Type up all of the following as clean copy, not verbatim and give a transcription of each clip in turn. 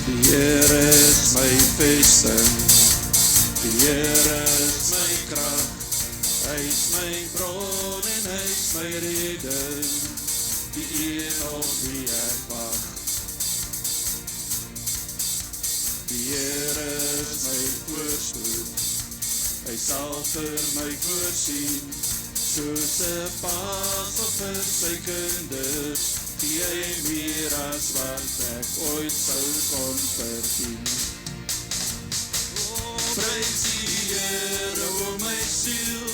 Die Here is my vesting, die Here is my krag, hy is my bron en hy is my redding, die een op wie ek wag. Die Here is my voorspoed, hy sal vir my voorsien, soos 'n paas vir sy kinders, gee hy meer as wat ek ooit sou kon verdien. Prys die Here, o my siel,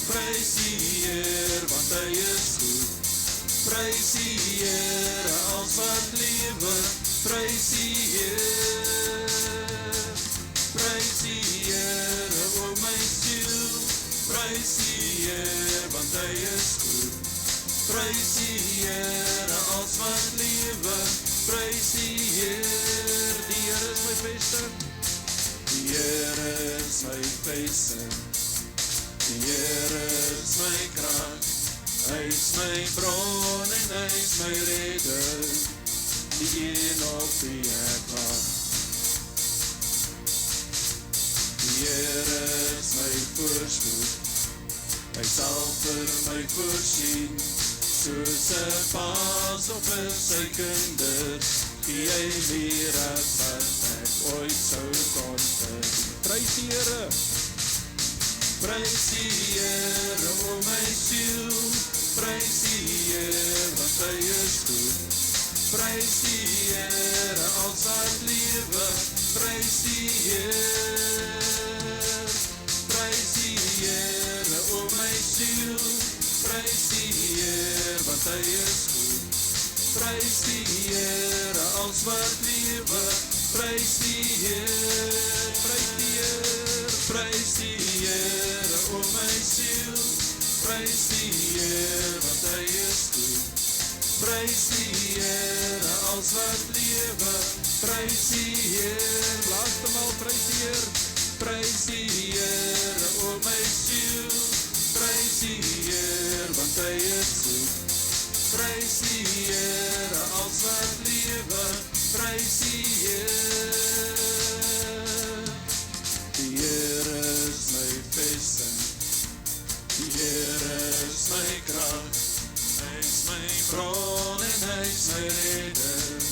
prys die Here, want hy is goed. Prys die Here, als wat lewe, prys die Here. Prys die Here, o my siel, prys die Here, want hy is goed. Prys die Here, als wat lewe, prys die Heer. Die Heer is my vesting, die Heer is my vesting, die Heer is my krag, hy is my bron en hy is my redding, die een op wie ek wag. Die Heer is my voorspoed, hy sal vir my voorsien, soos 'n paas vir sy kinders, gee hy meer as wat ek ooit sou kon verdien. Prys die Here, prys die Here, o my siel, prys die Here, want hy is goed. Prys die Here, als wat lewe, prys die Heer. Prys die Here, o my siel, prys die Heer, want hy is goed. Prys die Here, als wat lewe, prys die Heer. Prys die Heer, prys die Heer, o my siel, prys die Heer, want hy is goed. Prys die Heer, als wat lewe, prys die Heer. Laaste maal, prys die Heer, prys die Heer, o my siel, prys die Heer, want hy is goed. Prys die Heer, als wat lewe, prys die Heer. Die Heer is my vesting, die Heer is my krag, hy is my bron en hy is my redding,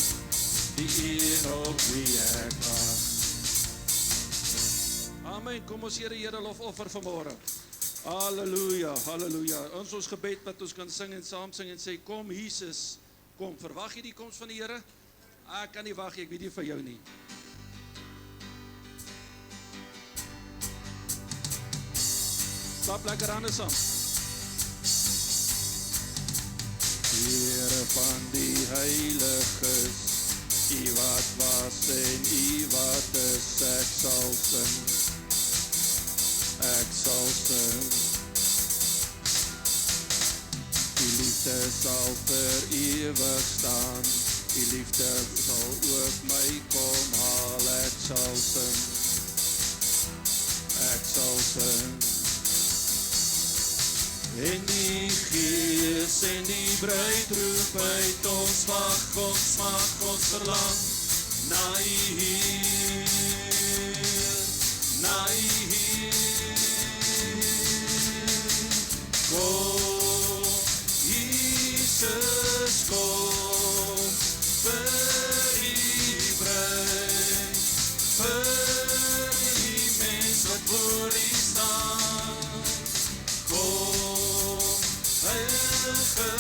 die een op wie ek wag. Amen, kom ons Here Here lof offer vanmôre. Halleluja, halleluja. Ons gebed wat ons kan sing en saam sing en sê, kom Jesus, kom. Verwag jy die koms van die Here? Ek kan nie wag, ek weet nie vir jou nie. Klap lekker hande saam. Here van die heiliges, U wat was en U wat is, ek sal sing. Ek sal sing. Die liefde sal vir ewig staan, die liefde sal ook my kom haal, ek sal sing. Ek sal sing. En die Gees en die bruid roep uit, ons wag, ons mag, ons verlang na U Heer, na U Heer. Kom, Jesus, kom, vir die bruid, vir die mens wat voor U staan. Kom, Heilige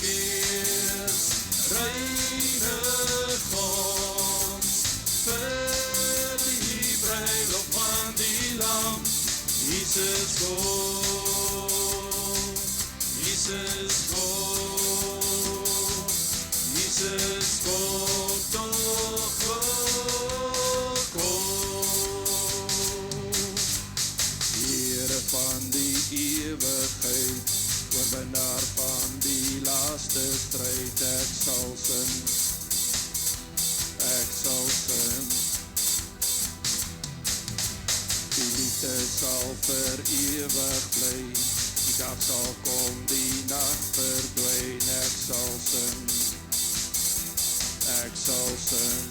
Gees, reinig ons, vir die bruiloft van die Lam. Jesus, kom, Jesus, kom, Jesus, kom, toch kom. Here van die ewigheid, oorwinnaar van die laaste stryd, ek sal sing, ek sal sing. Die liefde sal vir ewig bly, die dag sal kom, die nag verdwyn, ek sal sing, ek sal sing.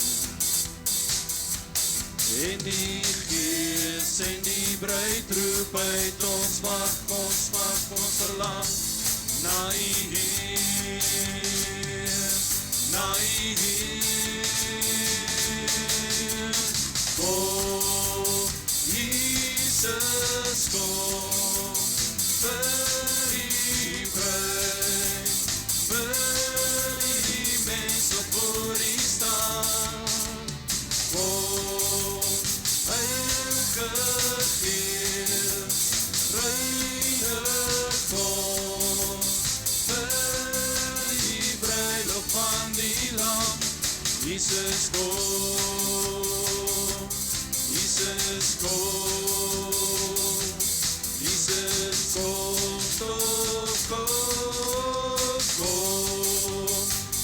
En die Gees en die bruid roep uit, ons mag, ons verlang na U Heer, na U Heer. Kom, Jesus, kom, vir die bruid, vir die mens wat voor U staan. Kom, Heilige Gees, reinig ons, vir die bruiloft van die Lam. Jesus kom, Jesus kom, Jesus kom, toch kom,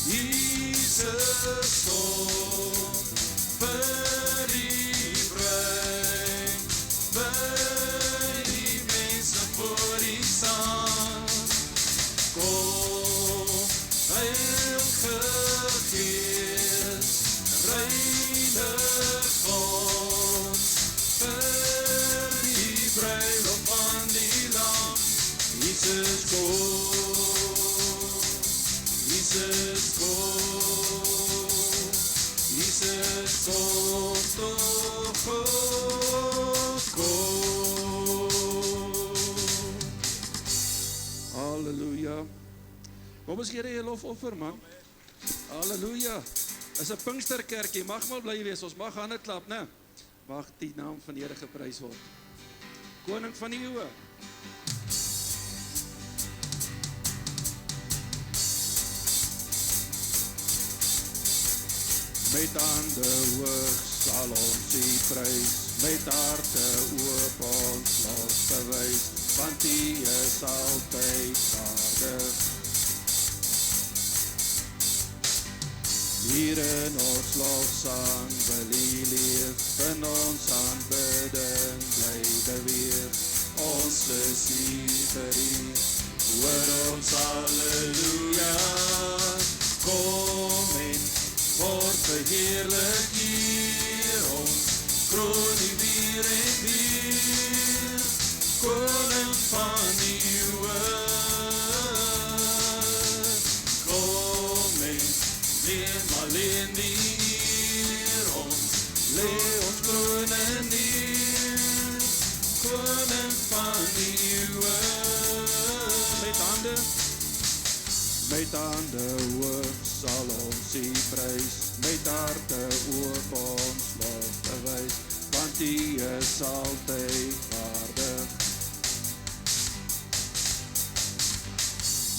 Jesus kom, vir die bruid, vir die mense voor U staan. Kom, Heilige Gees, reinig ons, vir die bruiloft van die Lam. Jesus kom, Jesus kom, Jesus kom, toch kom. Halleluja. Kom ons gee die lofoffer, man. Halleluja. Is 'n Pinksterkerkie, mag maar bly wees, ons mag hande klap, né? Mag die naam van die Here geprys word. Koning van die eeue. Met hande hoog sal ons U prys, met harte oop ons los bewys, want U is altyd waardig. Hier in ons lofsang wil U leef, in ons aanbidding bly beweeg. Ons is hier vir U, hoor ons halleluja. Kom en word verheerlik hier, ons kroon U weer en weer, koning van die eeue. Kom en neem alleen die eer, ons lê ons krone neer, koning van die eeue. Met hande hoog sal ons U prys, met harte oop ons lof bewys, want U is altyd waardig.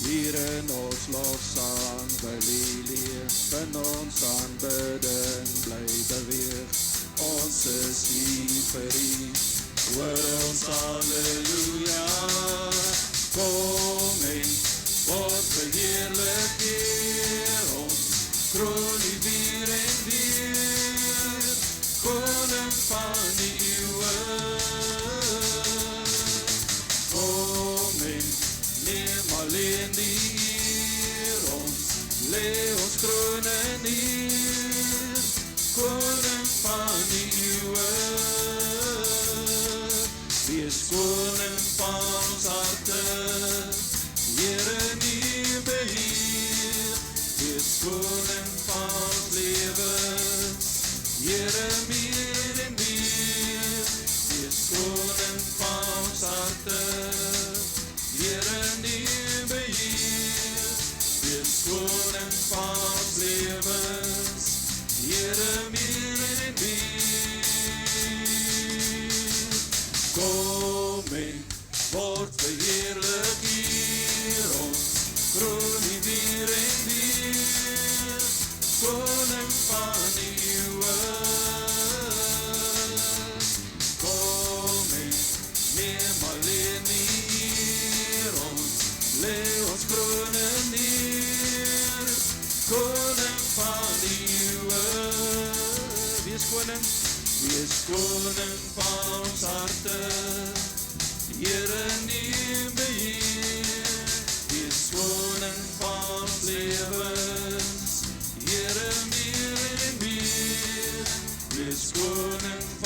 Hier in ons lofsang wil U leef, in ons aanbidding bly beweeg. Ons is hier vir U, hoor ons halleluja. Kom en word verheerlik hier, ons kroon U weer en weer, koning van die eeue. Kom en neem alleen die eer, ons lê ons krone neer, koning van die eeue. Wees koning van ons harte, Here nie beheer, wees koning van ons lewens, Here meer en meer, wees koning van ons harte, Here nie beheer, wees koning van ons lewens, Here meer en meer. Kom en word verheerlik hier, ons kroon U weer en weer, koning van die eeue. Kom en neem alleen die eer, ons lê ons krone neer, koning van die eeue. Wees koning van ons harte, Here nie beheer, wees koning van ons lewens, Here meer en meer, wees koning van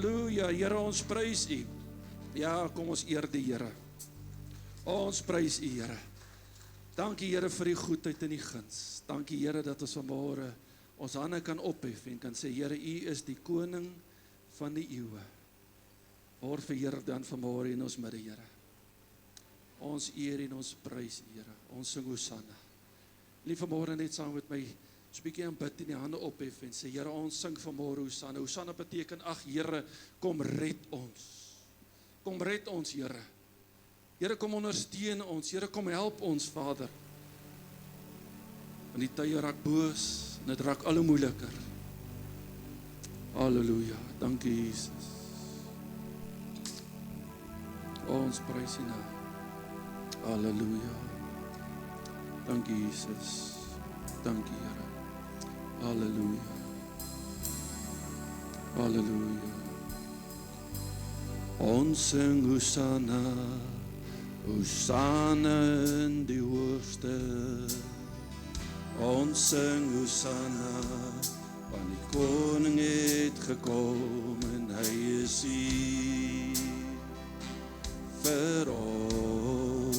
Halleluja, Here, ons prys U. Ja, kom ons eer die Here. Ons prys U, Here. Dankie, Here, vir die goedheid en die guns. Dankie, Here, dat ons vanmôre ons hande kan ophef en kan sê, Here, U is die koning van die eeue. Word verheerlik dan vanmôre in ons midde, Here. Ons eer en ons prys U, Here. Ons sing Hosanna. Lief vanmôre net saam met my, so 'n bietjie aanbid en die hande ophef en sê, Here, ons sing vanmôre Hosanna. Hosanna beteken, ag Here, kom red ons. Kom red ons, Here. Here, kom ondersteun ons. Here, kom help ons, Vader. Want die tye raak boos en dit raak al hoe moeiliker. Halleluja. Dankie, Jesus. Ons prys U naam. Halleluja. Dankie, Jesus. Dankie, Here. Halleluja. Halleluja. Ons sing Hosanna, Hosanna in die hoogste. Ons sing Hosanna, want die koning het gekom en hy is hier vir ons.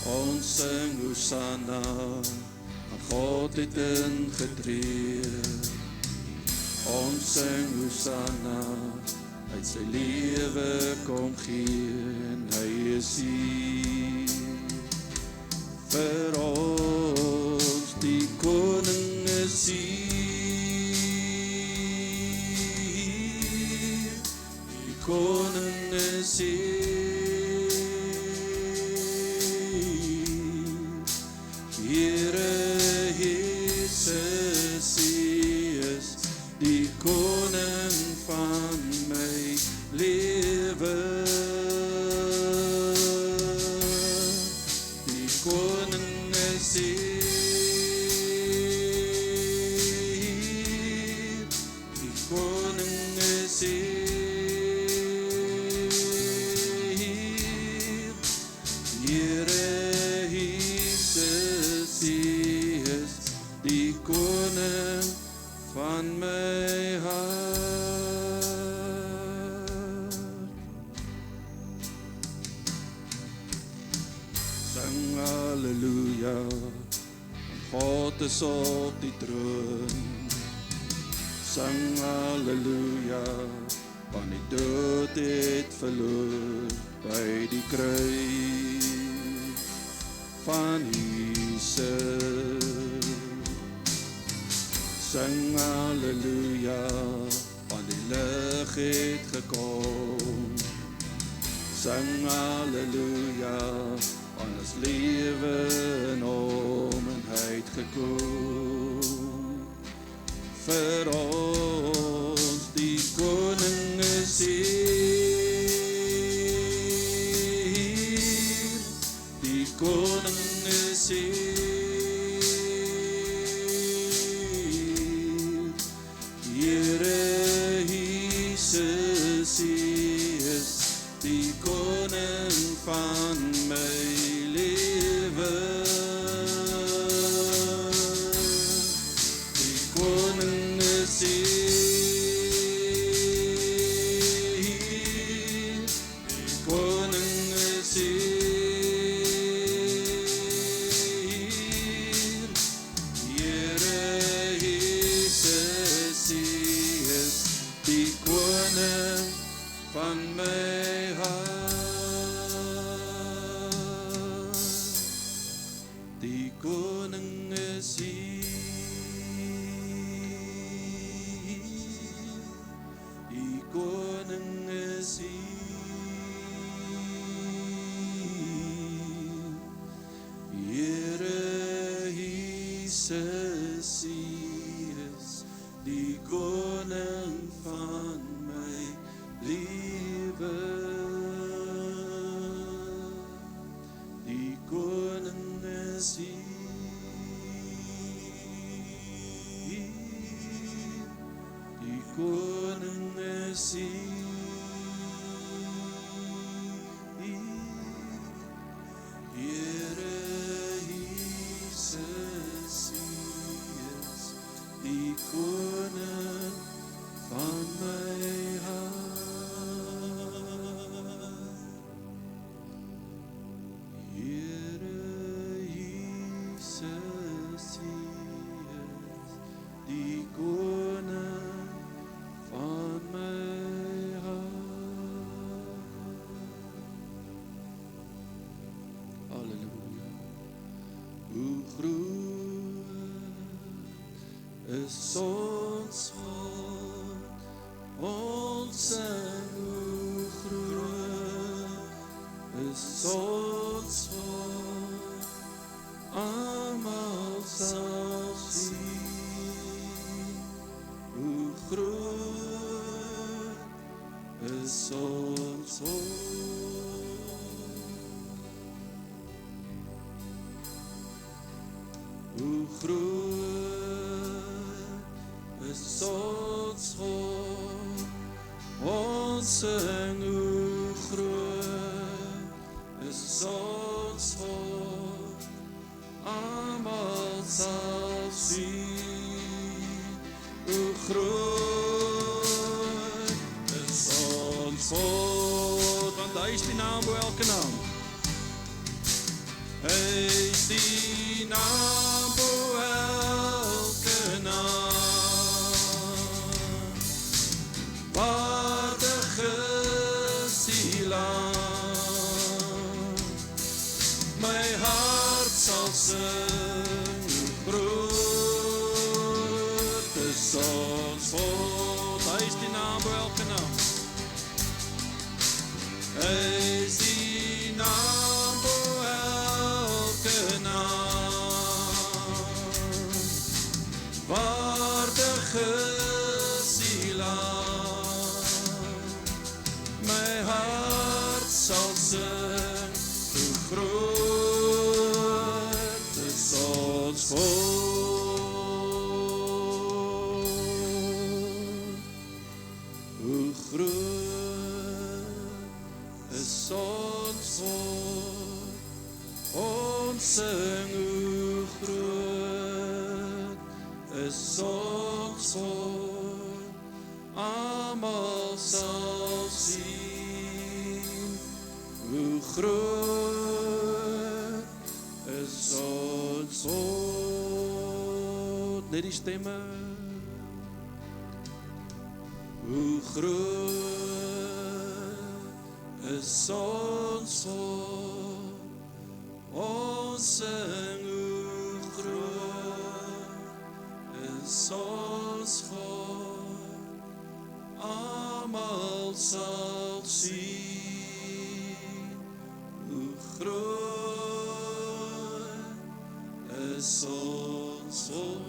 Ons sing Hosanna, want God het ingetree. Ons sing Hosanna, hy het sy lewe kom gee en hy is hier vir ons. Die koning is hier, die koning is hier, Here Jesus, U is die koning van my lewe. Die koning is hier, die koning is hier, Here Jesus, U is die koning van my hart. Sing halleluja, God is op die troon. Sing halleluja, want die dood het verloor by die kruis van Jesus. Sing halleluja, want die lig het gekom. Sing halleluja, want ons lewe in hom en hy het gekom. Vir ons, die koning is hier, die koning is hier, Here Jesus, U is die koning van my lewe. Die koning is hier, die koning is hier, Here Jesus, U is die koning van my hart. Die koning is hier, die koning is hier, Here Jesus, U is die koning van my lewe. Die koning is hier, die koning is hier, Here Jesus, U is die koning hoe groot is ons God, ons sing hoe groot is ons God, almal sal sien, hoe groot is ons God. Hoe groot is ons God, ons sing hoe groot is ons God, almal sal sien, hoe groot is ons God, want hy is die naam bo elke naam. Hy is die naam bo elke naam, waardig is die Lam, my hart sal sing, hoe groot is ons God, hy is die naam bo elke naam, hy is die naam bo elke naam, waardig is die Lam, my hart sal sing, hoe groot is ons God, hoe groot is ons God, ons sing hoe groot is ons God, almal sal sien, hoe groot is ons God. Net die stemme. Hoe groot is ons God, ons sing hoe groot is ons God, almal sal sien, hoe groot is ons God.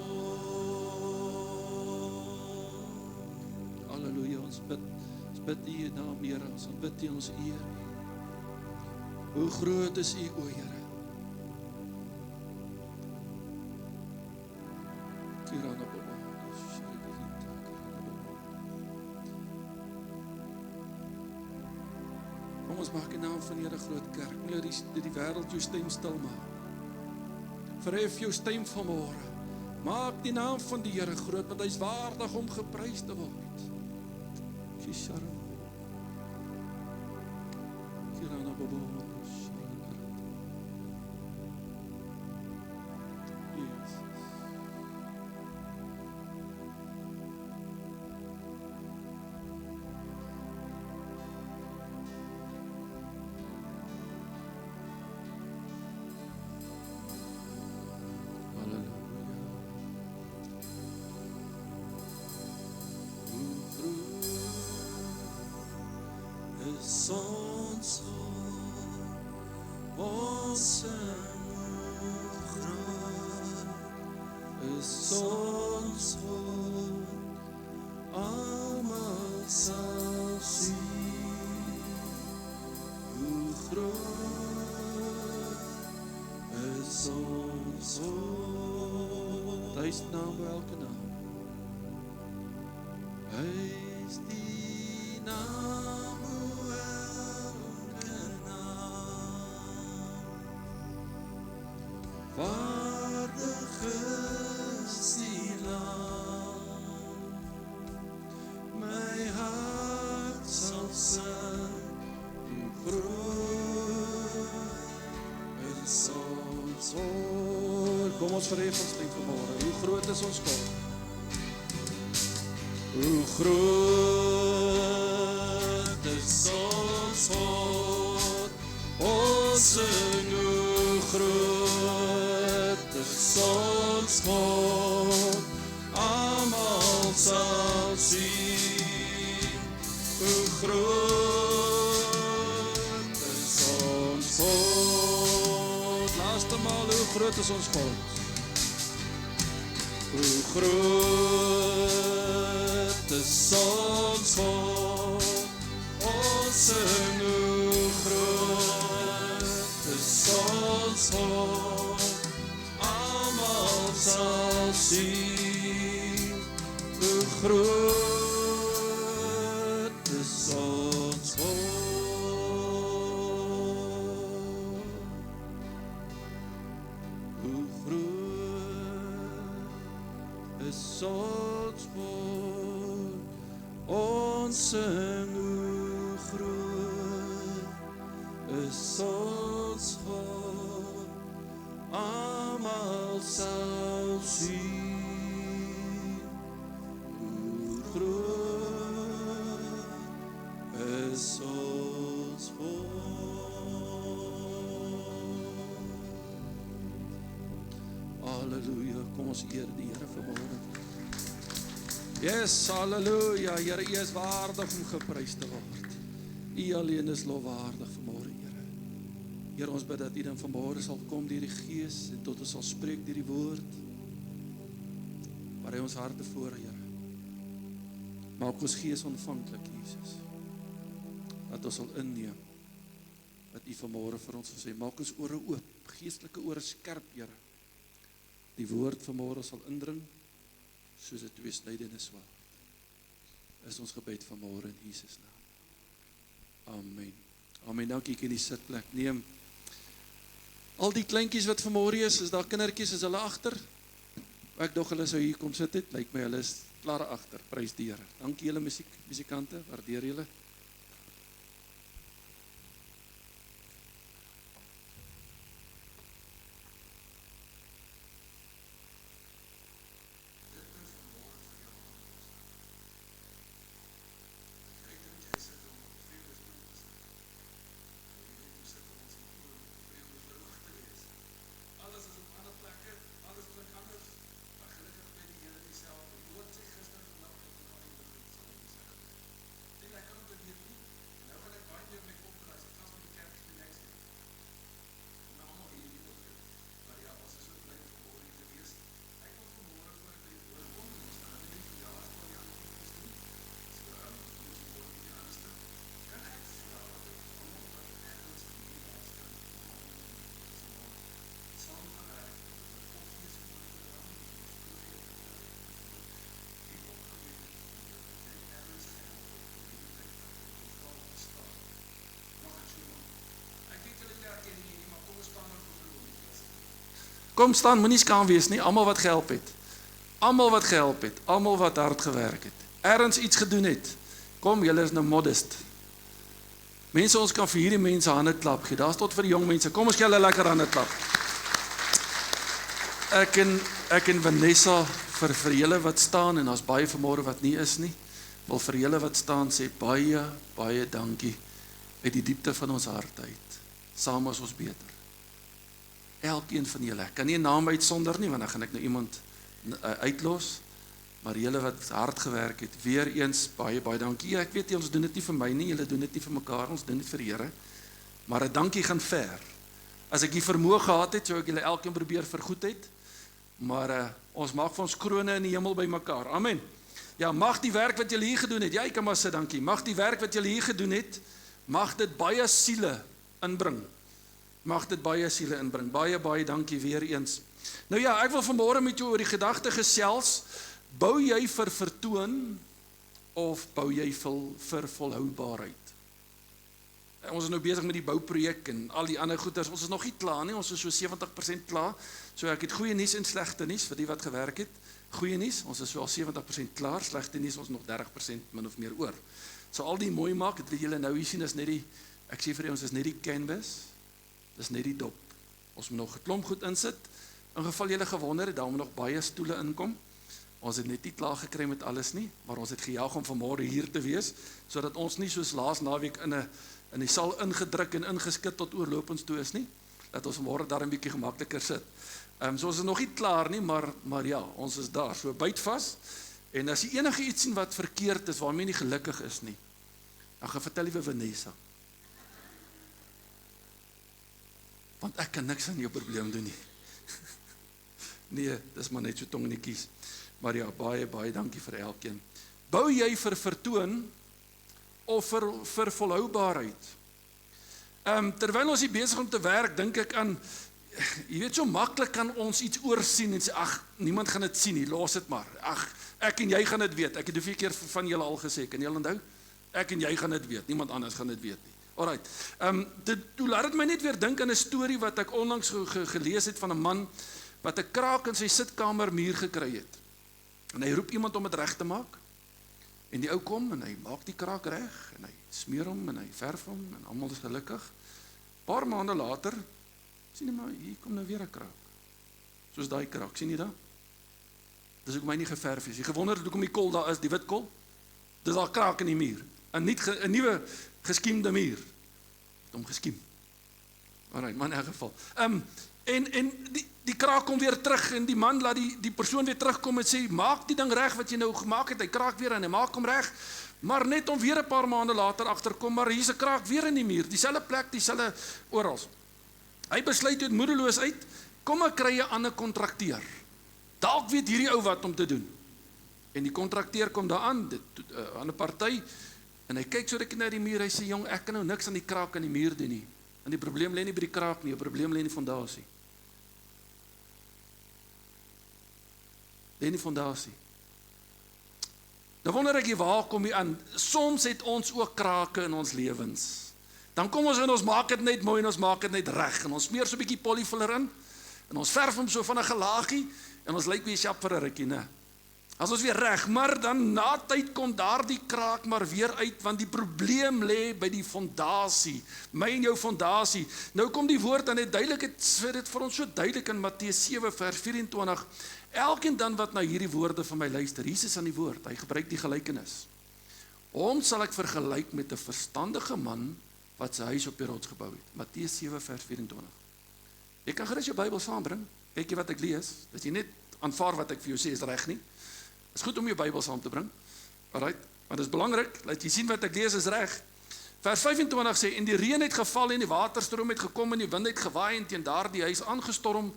Halleluja, ons bid U naam, Here, ons bid U, ons eer U. Hoe groot is U, o Here. Kom ons maak die naam van die Here groot kerk. Moenie die wêreld jou stem stil maak. Verhef jou stem vanmôre. Maak die naam van die Here groot, want hy is waardig om geprys te word. Shisharam. Kirana Baba. Yes. Ons God, ons sing hoe groot is ons God, almal sal sien, hoe groot is ons God. Hy is naam bo elke naam, hy is die naam. Waardig is die Lam, my hart sal sing, hoe groot is ons God. Kom ons verhef ons stem vanmôre. Hoe groot is ons God? Hoe groot is ons God? Ons sing hoe groot is is ons God, almal sal sien, hoe groot is ons God. Laaste maal, hoe groot is ons God? Hoe groot is ons God, ons sing hoe groot is ons God, almal sal sien, hoe groot is ons God, hoe groot is ons God, ons sing hoe groot is ons God, almal sal sien, hoe groot is ons God. Halleluja, kom ons eer die Here vanmôre. Yes, halleluja, Here, U is waardig om geprys te word. U alleen is lofwaardig vanmôre, Here. Here, ons bid dat U dan vanmôre sal kom deur die Gees en tot ons sal spreek deur die woord. Berei ons harte voor, Here. Maak ons gees ontvanklik, Jesus. Dat ons sal inneem wat U vanmôre vir ons gesê. Maak ons ore oop, geestelike ore skerp, Here. Die woord vanmôre sal indring soos 'n tweesnydende swaard. Is ons gebed vanmôre in Jesus naam. Amen. Amen. Dankie, ek in die sitplek neem. Al die kleintjies wat vanmôre is daar kindertjies, is hulle agter? Ek dog hulle sou hier kom sit het. Lyk my hulle is klaar agter. Prys die Here. Dankie julle musikante, waardeer julle. Kom staan, moenie skaam wees nie, almal wat gehelp het. Almal wat gehelp het, almal wat hard gewerk het. Ergens iets gedoen het. Kom, julle is nou modest. Mense, ons kan vir hierdie mense hande klap gee. Daar's tot vir die jong mense. Kom ons gee hulle lekker hande klap. Ek en Vanessa vir julle wat staan en daar's baie vanmôre wat nie is nie. Wil vir julle wat staan sê baie dankie uit die diepte van ons hart uit. Saam is ons beter. Elkeen van julle. Ek kan nie 'n naam uitsonder nie, want dan gaan ek nou iemand uitlos. Maar julle wat hard gewerk het, weer eens baie dankie. Ja, ek weet ons doen dit nie vir my nie, julle doen dit nie vir mekaar, ons doen dit vir die Here. Maar 'n dankie gaan ver. As ek die vermoë gehad het, sou ek julle elkeen probeer vergoed het. Maar ons maak vir ons krone in die hemel by mekaar. Amen. Ja, mag die werk wat julle hier gedoen het, jy kan maar sê dankie. Mag die werk wat julle hier gedoen het, mag dit baie siele inbring. Mag dit baie siele inbring. Baie dankie weer eens. Nou ja, ek wil vanmôre met jou oor die gedagte gesels. Bou jy vir vertoon of bou jy vir volhoubaarheid? Ons is nou besig met die bouprojek en al die ander goeders. Ons is nog nie klaar nie, ons is so 70% klaar. So ek het goeie nuus en slegte nuus vir die wat gewerk het. Goeie nuus, ons is so al 70% klaar. Slegte nuus, ons nog 30% min of meer oor. So al die mooi maak, dit wil julle nou hier sien, is net die, ek sê vir ons is net die canvas. Dis net die dop. Ons moet nog 'n klomp goed insit. In geval julle gewonder het, daar moet nog baie stoele inkom. Ons het net nie klaar gekry met alles nie, maar ons het gejaag om vanmôre hier te wees, sodat ons nie soos laas naweek in die saal ingedruk en ingeskit tot oorlopends toe is nie, dat ons vanmôre daar 'n bietjie gemakliker sit. So ons is nog nie klaar nie, maar ja, ons is daar, so byt vas, en as jy enige iets sien wat verkeerd is, waarmee jy nie gelukkig is nie, dan gaan vertel jy vir Vanessa. Want ek kan niks aan jou probleem doen nie. Nee, dis maar net so tong in die kies. Maar ja, baie dankie vir elkeen. Bou jy vir vertoon, of vir volhoubaarheid? Terwyl ons hier besig om te werk, dink ek aan, jy weet, so maklik kan ons iets oorsien en sê, ag, niemand gaan dit sien nie, los dit maar. Ag, ek en jy gaan dit weet. Ek het hoeveel keer van julle al gesê, kan julle onthou? Ek en jy gaan dit weet, niemand anders gaan dit weet nie. Alright, toe laat het my net weer dink aan 'n storie wat ek onlangs gelees het van 'n man, wat 'n kraak in sy sitkamermuur gekry het. En hy roep iemand om dit reg te maak. En die ou kom en hy maak die kraak reg, en hy smeer hom en hy verf hom, en almal is gelukkig. Paar maande later, sien jy maar, hier kom nou weer 'n kraak. Soos daai kraak, sien jy dat? Dis ook my nie geverf is. Jy gewonder hoekom die kol daar is, die wit kol? Dis al kraak in die muur. 'n nuwe geskiemde muur. Het hom geskiem. Alright, maar in elk geval. En die kraak kom weer terug, en die man laat die persoon weer terugkom en sê, maak die ding reg wat jy nou gemaak het, hy kraak weer en hy maak hom reg, maar net om weer 'n paar maande later agterkom, maar hier's 'n kraak weer in die muur, dieselfde plek, dieselfde oral. Hy besluit uit moedeloos uit, kom ek kry 'n ander kontrakteur. Dalk weet hierdie ou wat om te doen. En die kontrakteur kom daar aan, 'n ander party, en hy kyk so rukkie na die muur, hy sê, jong, ek kan nou niks aan die kraak in die muur doen nie. En die probleem lê nie by die kraak nie, die probleem lê in die fondasie. Lê in die fondasie. Nou wonder ek, waar kom jy aan? Soms het ons ook krake in ons lewens. Dan kom ons en ons maak dit net mooi en ons maak dit net reg. En ons smeer so 'n bietjie polyfiller in, en ons verf hom so van 'n gelaagie, en ons lyk weer sjap vir 'n rukkie, né? As ons weer reg, maar dan na tyd kom daardie kraak maar weer uit, want die probleem lê by die fondasie, my en jou fondasie. Nou kom die woord en dit duidelik, dit vir ons so duidelik in Matteus 7 vers 24, elkeen dan wat na hierdie woorde van my luister, Jesus aan die woord, hy gebruik die gelykenis. Hom sal ek vergelyk met 'n verstandige man, wat sy huis op die rots gebou het. Matteus 7 vers 24. Jy kan gerus jou Bybel saambring, kyk jy wat ek lees, dat jy net aanvaar wat ek vir jou sê is reg nie. Is goed om jou Bybel saam te bring. Alright, maar dit is belangrik, laat jy sien wat ek lees is reg. Vers 25 sê, en die reën het geval en die waterstroom het gekom en die wind het gewaai en teen daardie huis aangestorm,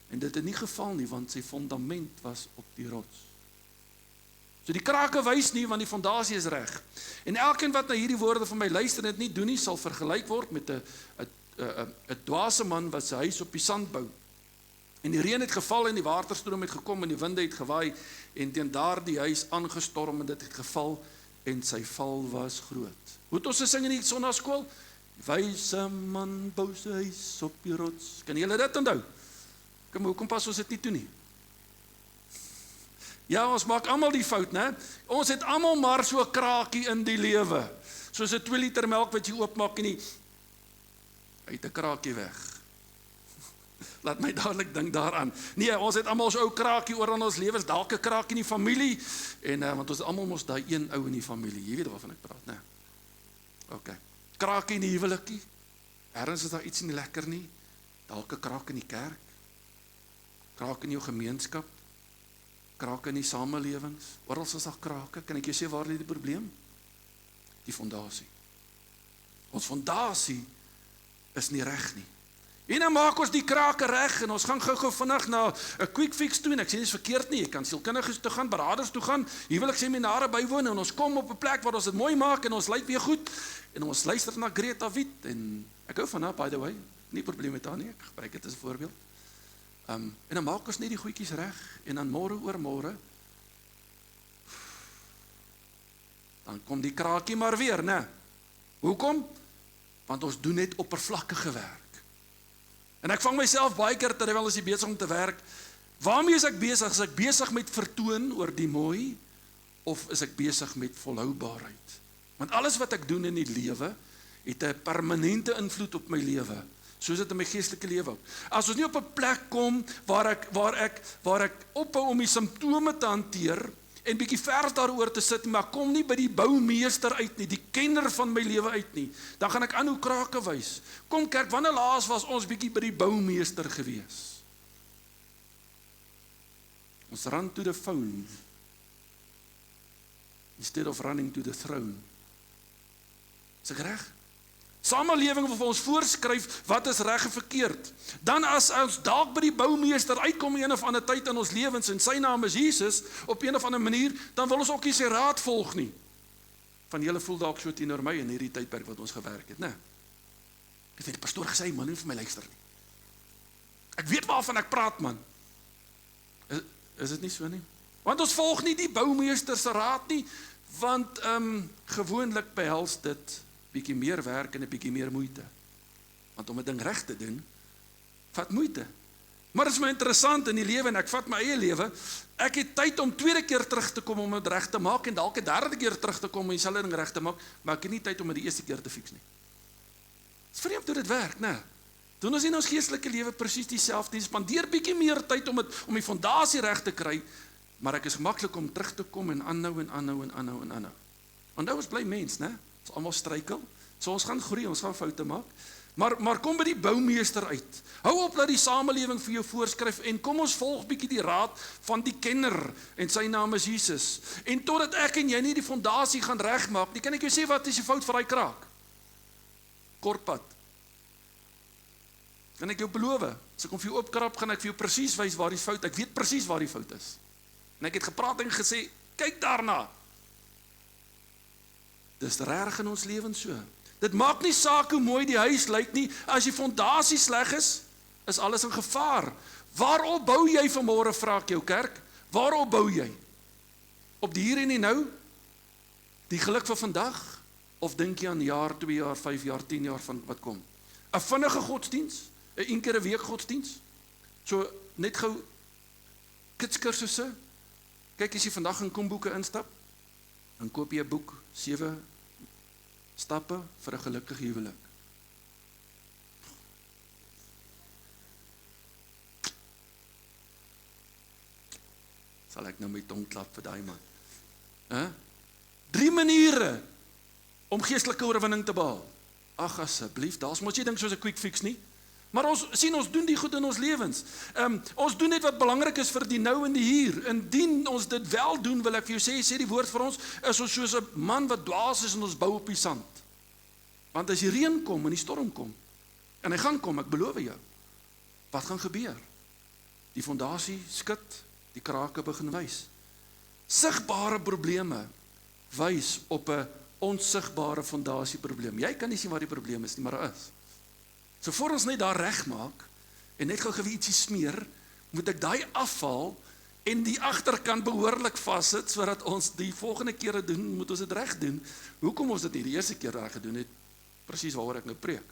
en dit het nie geval nie, want sy fondament was op die rots. So die krake wys nie, want die fondasie is reg. En elkeen wat na hierdie woorde van my luister en dit nie doen nie, sal vergelyk word met 'n dwaase man wat sy huis op die sand bou. En die reën het geval en die waterstroom het gekom en die winde het gewaai en teen daardie huis aangestorm en dit het geval en sy val was groot. Hoe het ons gesing in die sonnaarskool? Wyse man bou sy huis op die rots. Kan julle dit onthou? Kom, hoekom pas ons dit nie toe nie? Ja, ons maak almal die fout, né? Ons het almal maar so 'n kraakie in die lewe. Soos 'n 2 liter melk wat jy oopmaak en die uit 'n kraakie weg. Laat my dadelik dink daaraan. Nee, ons het almal so 'n ou kraakie oor in ons lewens, dalk 'n kraak in die familie, en want ons almal mos daai een ou in die familie. Jy weet waarvan ek praat, né? OK. Kraakie in die huwelikie. Ergens is daar iets nie lekker nie. Dalk 'n kraak in die kerk. Kraak in jou gemeenskap. Krake in die samelewings. Oral is daar krake. Kan ek jou sê waar lê die probleem? Die fondasie. Ons fondasie is nie reg nie. En dan maak ons die krake reg en ons gaan gou-gou vinnig na 'n quick fix toe en ek sê dis verkeerd nie, jy kan sielkundiges toe gaan, beraders toe gaan, huwelikseminare bywoon en ons kom op 'n plek waar ons dit mooi maak en ons lyk weer goed en ons luister na Greta Wit en ek hou van haar, by the way, nie probleem met haar nie, ek gebruik dit as 'n voorbeeld. En dan maak ons net die goedjies reg en dan môre oor môre dan kom die kraakie maar weer, né? Hoekom? Want ons doen net oppervlakkige werk. En ek vang myself baie keer terwyl as ek besig om te werk, waarmee is ek besig? Is ek besig met vertoon oor die mooi of is ek besig met volhoubaarheid? Want alles wat ek doen in die lewe het 'n permanente invloed op my lewe. Soos dit in my geestelike lewe ook. As ons nie op 'n plek kom waar ek ophou om die simptome te hanteer en bietjie verf daaroor te sit, maar kom nie by die boumeester uit nie, die kenner van my lewe uit nie, dan gaan ek aan hoe krake wys. Kom kerk, wanneer laas was ons bietjie by die boumeester gewees? Ons run to the phone instead of running to the throne. Is ek reg? Samelewing wil vir ons voorskryf wat is reg en verkeerd. Dan as ons dalk by die boumeester uitkom in een of ander tyd in ons lewens en sy naam is Jesus, op een of ander manier, dan wil ons ook nie sy raad volg nie. Van julle voel dalk so teenoor my in hierdie tydperk wat ons gewerk het, né? Ek het die pastoor gesê, man, nie vir my luister nie. Ek weet waarvan ek praat, man. Is dit nie so nie? Want ons volg nie die boumeester se raad nie, want gewoonlik behels dit bietjie meer werk en 'n bietjie meer moeite. Want om 'n ding reg te doen, vat moeite. Maar dit is my interessant in die lewe en ek vat my eie lewe. Ek het tyd om tweede keer terug te kom om dit reg te maak en dalk 'n derde keer terug te kom om dieselfde ding reg te maak, maar ek het nie tyd om dit die eerste keer te fix nie. Dis vreemd hoe dit werk, né? Doen ons in ons geestelike lewe presies dieselfde, spandeer bietjie meer tyd om die fondasie reg te kry, maar ek is gemaklik om terug te kom en aanhou. Onthou ons bly mens, né? Ons almal struikel, so ons gaan groei, ons gaan foute maak. Maar kom by die boumeester uit. Hou op dat die samelewing vir jou voorskryf en kom ons volg bietjie die raad van die kenner en sy naam is Jesus. En totdat ek en jy nie die fondasie gaan regmaak nie, kan ek jou sê wat is die fout vir daai kraak? Kortpad. Kan ek jou beloof, as ek hom vir jou opkrap, gaan ek vir jou presies wys waar die fout, ek weet presies waar die fout is. En ek het gepraat en gesê, kyk daarna. Dis reg in ons lewens so. Dit maak nie saak hoe mooi die huis lyk nie, as die fondasie sleg is alles in gevaar. Waarop bou jy vanmôre, vra ek jou kerk? Waarop bou jy? Op die hier en die nou? Die geluk van vandag? Of dink jy aan jaar, 2 jaar, 5 jaar, 10 jaar van wat kom? 'n vinnige godsdiens? 'n een keer 'n week godsdiens? So net gou kidskursusse? Kyk, as jy vandag in Komboeke instap, dan koop jy 'n boek, 7 stappe vir 'n gelukkige huwelik. Sal ek nou my tong klap vir daai man? 3 maniere om geestelike oorwinning te behaal. Ag asseblief, daar's mos nie ding soos 'n quick fix nie. Maar ons doen die goed in ons lewens. Ons doen net wat belangrik is vir die nou en die hier. Indien ons dit wel doen, wil ek vir jou sê die woord vir ons, is ons soos 'n man wat dwaas is en ons bou op die sand. Want as die reën kom en die storm kom, en hy gaan kom, ek beloof jou, wat gaan gebeur? Die fondasie skud, die krake begin wys. Sigbare probleme wys op 'n onsigbare fondasieprobleem. Jy kan nie sien waar die probleem is nie, maar daar is. So voor ons net daar reg maak en net gou ietsie smeer, moet ek daai afval en die agterkant behoorlik vassit sodat ons die volgende kere doen, moet ons dit reg doen. Hoekom ons dit nie die eerste keer reg gedoen het? Presies waaroor ek nou preek.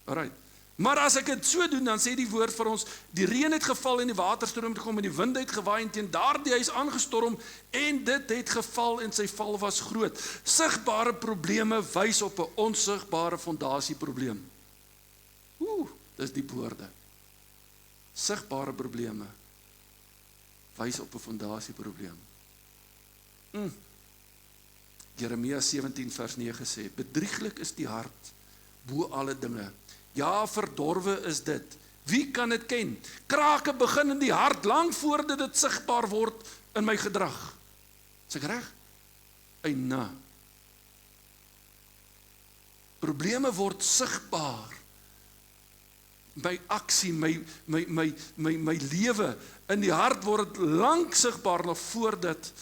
Alright. Maar as ek dit so doen, dan sê die woord vir ons, die reën het geval en die waterstroom het gekom en die wind het gewaai en teen daardie huis aangestorm en dit het geval en sy val was groot. Sigbare probleme wys op 'n onsigbare fondasieprobleem. Dis die woorde. Sigbare probleme wys op 'n fondasieprobleem. Jeremia 17 vers 9 sê, bedrieglik is die hart bo alle dinge. Ja, verdorwe is dit. Wie kan dit ken? Krake begin in die hart lank voordat dit sigbaar word in my gedrag. Is ek reg? Eina. Probleme word sigbaar. My aksie, my lewe in die hart word dit lank sigbaar nog voordat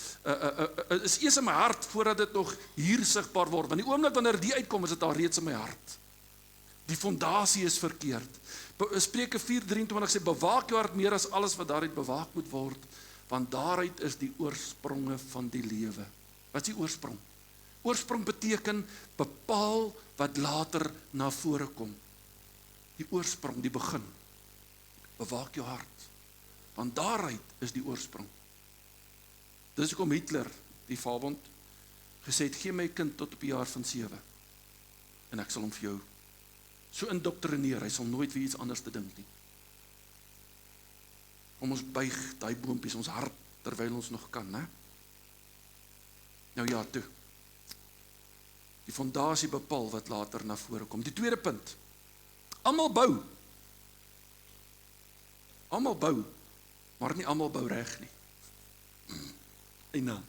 is eers in my hart voordat dit nog hier sigbaar word. Want die oomblik wanneer die uitkom, is dit al reeds in my hart. Die fondasie is verkeerd. Spreuke 4:23 sê, bewaak jou hart meer as alles wat daaruit bewaak moet word, want daaruit is die oorspronge van die lewe. Wat is die oorsprong? Oorsprong beteken bepaal wat later na vore kom. Die oorsprong, die begin. Bewaak jou hart, want daaruit is die oorsprong. Dis hoekom Hitler, die vakbond, gesê het, gee my kind tot op die jaar van 7, en ek sal hom vir jou so indoktrineer, hy sal nooit vir iets anders te dink nie. Om ons buig, daai boontjies, ons hart, terwyl ons nog kan, né? Nou ja, toe. Die fondasie bepaal wat later na vore kom. Die tweede punt. Almal bou. Almal bou, maar nie almal bou reg nie. En dan,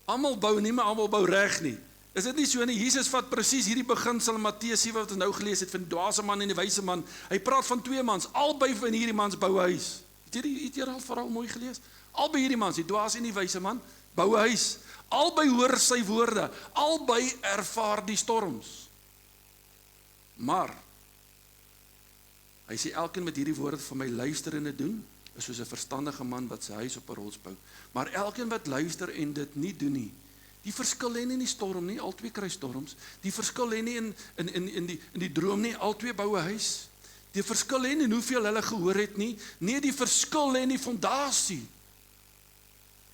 almal bou nie, maar almal bou reg nie. Is dit nie so nie? Jesus vat presies hierdie beginsel in Matteus 7 wat ons nou gelees het van die dwaase man en die wyse man. Hy praat van twee mans, albei van hierdie mans bou 'n huis. Het jy al vooral mooi gelees? Albei hierdie mans, die dwaase en die wyse man, bou 'n huis. Albei hoor sy woorde, albei ervaar die storms. Maar hy sê elkeen met hierdie woorde van my luister en dit doen, is soos 'n verstandige man wat sy huis op 'n rots bou. Maar elkeen wat luister en dit nie doen nie, die verskil lê nie in die storm nie, albei kry storms. Die verskil lê nie in die droom nie, albei bou 'n huis. Die verskil lê nie in hoeveel hulle gehoor het nie, nee, die verskil lê in die fondasie.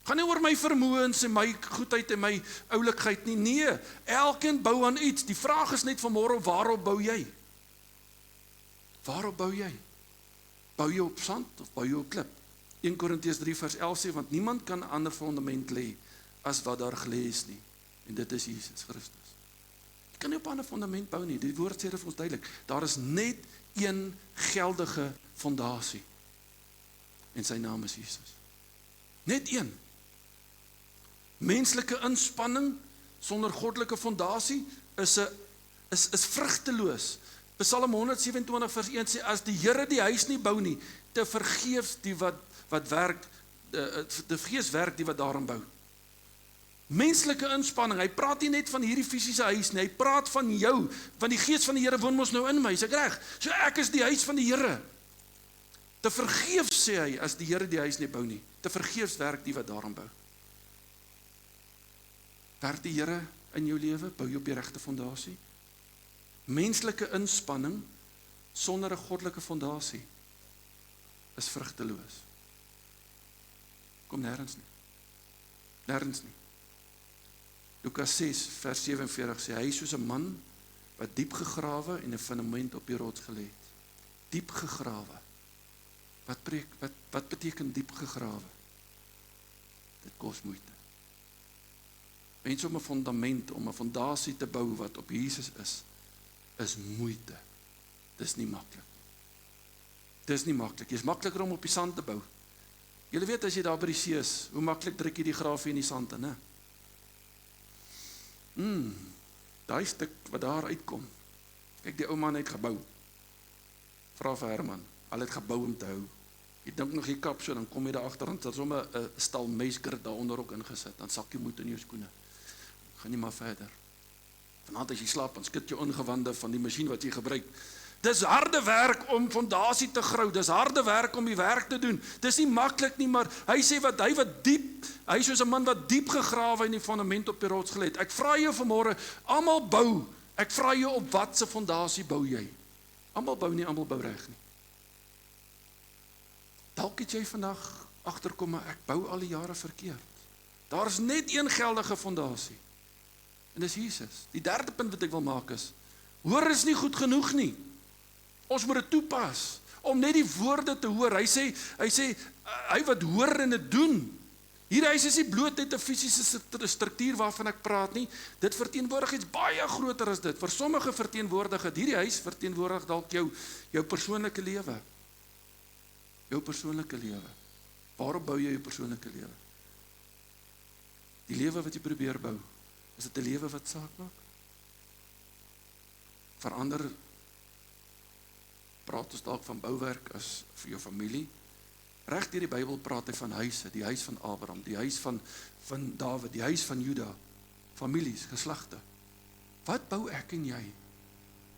Gaan nie oor my vermoëns en my goedheid en my oulikheid nie, nee, elkeen bou aan iets. Die vraag is net vanmôre, waarop bou jy? Waarop bou jy? Bou jy op sand of bou jy op klip? 1 Korintiërs 3 vers 11 sê, want niemand kan 'n ander fundament lê as wat daar gelê is nie. En dit is Jesus Christus. Jy kan nie op 'n ander fundament bou nie. Die woord sê dit vir ons duidelik. Daar is net een geldige fondasie. En sy naam is Jesus. Net een. Menslike inspanning sonder goddelike fondasie is vrugteloos. Psalm 127 vers 1 sê, as die Here die huis nie bou nie, te vergeefs die wat werk, te vergeefs werk die wat daarin bou. Menslike inspanning, hy praat nie net van hierdie fisiese huis nie, hy praat van jou, want die gees van die Here woon mos nou in my, is ek reg? So ek is die huis van die Here. Te vergeefs sê hy, as die Here die huis nie bou nie, te vergeefs werk die wat daarin bou. Werk die Here in jou lewe, bou jy op die regte fondasie? Menslike inspanning sonder 'n goddelike fondasie is vrugteloos. Kom nêrens nie. Nêrens nie. Lukas 6 vers 47 sê, hy is soos 'n man wat diep gegrawe en 'n fundament op die rots gelê het. Diep gegrawe. Wat beteken diep gegrawe? Dit kos moeite. Mense om 'n fundament, om 'n fondasie te bou wat op Jesus is moeite. Dis nie maklik. Dis nie maklik. Dit is makliker om op die sand te bou. Julle weet as jy daar by die see is, hoe maklik druk jy die grafie in die sand in, hè? Daai stuk wat daar uitkom. Kyk, die ou man het gebou. Vra vir Herman, al het gebou om te hou. Jy dink nog jy kap so, dan kom jy daar agter, dan het sommer 'n stal meiskrit daaronder ook ingesit, dan sak jy moed in jou skoene. Gaan jy maar verder. Vanaand as jy slaap, dan skud jy ongewande van die masjien wat jy gebruik. Dis harde werk om fondasie te grou, dis harde werk om die werk te doen. Dis nie maklik nie, maar hy sê hy is soos 'n man wat diep gegrawe in die fundament op die rots gelê het. Ek vra jou vanmôre, almal bou. Ek vra jou, op watse fondasie bou jy? Almal bou nie, almal bou reg nie. Dalk het jy vandag agterkom, maar ek bou al die jare verkeerd. Daar is net een geldige fondasie. En dis Jesus. Die derde punt wat ek wil maak is, hoor is nie goed genoeg nie. Ons moet dit toepas, om net die woorde te hoor. Hy sê, hy wat hoor en dit doen. Hierdie huis is nie bloot net 'n fisiese struktuur waarvan ek praat nie. Dit verteenwoordig iets baie groter as dit. Vir sommige verteenwoordig dit, hierdie huis verteenwoordig dalk jou persoonlike lewe. Jou persoonlike lewe. Waarop bou jy jou persoonlike lewe? Die lewe wat jy probeer bou, is dit 'n lewe wat saak maak? Verander, praat ons dalk van bouwerk as vir jou familie. Reg deur die Bybel praat hy van huise, die huis van Abraham, die huis van Dawid, die huis van Juda, families, geslagte. Wat bou ek en jy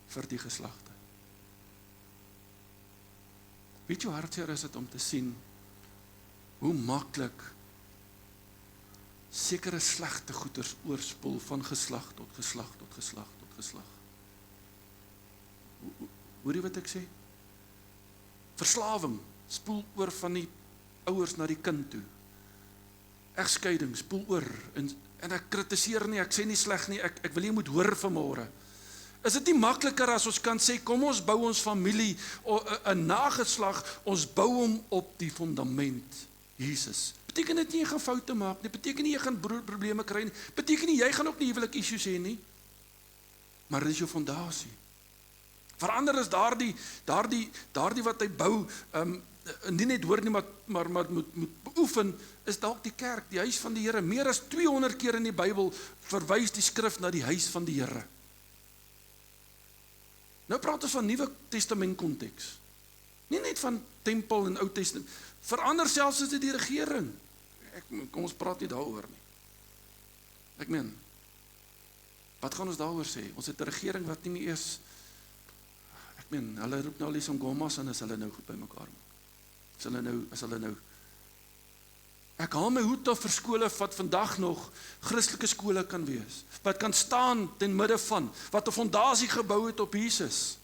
vir die geslagte? Weet jy hoe hartseer is dit om te sien hoe maklik sekere slegte goeders oorspoel van geslag tot geslag tot geslag tot geslag. Hoor jy wat ek sê? Verslawing spoel oor van die ouers na die kind toe. Egskeiding spoel oor en ek kritiseer nie, ek sê nie sleg nie, ek wil jy moet hoor vanmôre. Is dit nie makliker as ons kan sê, kom ons bou ons familie, 'n nageslag, ons bou hom op die fundament, Jesus. Beteken dit nie jy gaan foute maak nie, beteken nie jy gaan probleme kry nie, beteken nie jy gaan ook nie huwelik issues hê nie, maar dit is jou fondasie. Verander is daardie wat hy bou, nie net hoor nie, maar moet beoefen, is dalk die kerk, die huis van die Here. Meer as 200 keer in die Bybel verwys die skrif na die huis van die Here. Nou praat ons van Nuwe Testament konteks. Nie net van tempel en Ou Testament. Verander selfs as dit die regering. Kom ons praat nie daaroor nie. Ek meen, wat gaan ons daaroor sê? Ons het 'n regering wat nie meer eers, ek meen, hulle roep nou al die songomas en is hulle nou goed by mekaar maak. Is hulle nou. Ek haal my hoed af vir skole wat vandag nog Christelike skole kan wees, wat kan staan ten midde van, wat 'n fondasie gebou het op Jesus.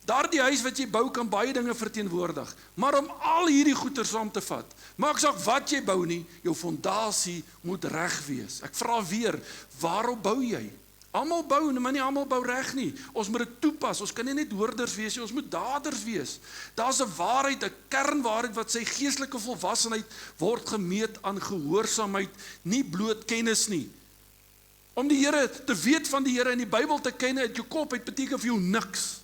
Daardie huis wat jy bou kan baie dinge verteenwoordig, maar om al hierdie goeder saam te vat, maak saak wat jy bou nie, jou fondasie moet reg wees. Ek vra weer, waarop bou jy? Almal bou, maar nie almal bou reg nie. Ons moet dit toepas, ons kan nie net hoorders wees nie, ons moet daders wees. Daar's 'n waarheid, 'n kernwaarheid wat sê geestelike volwassenheid word gemeet aan gehoorsaamheid, nie bloot kennis nie. Om die Here te weet van die Here en die Bybel te ken uit jou kop, het beteken vir jou niks.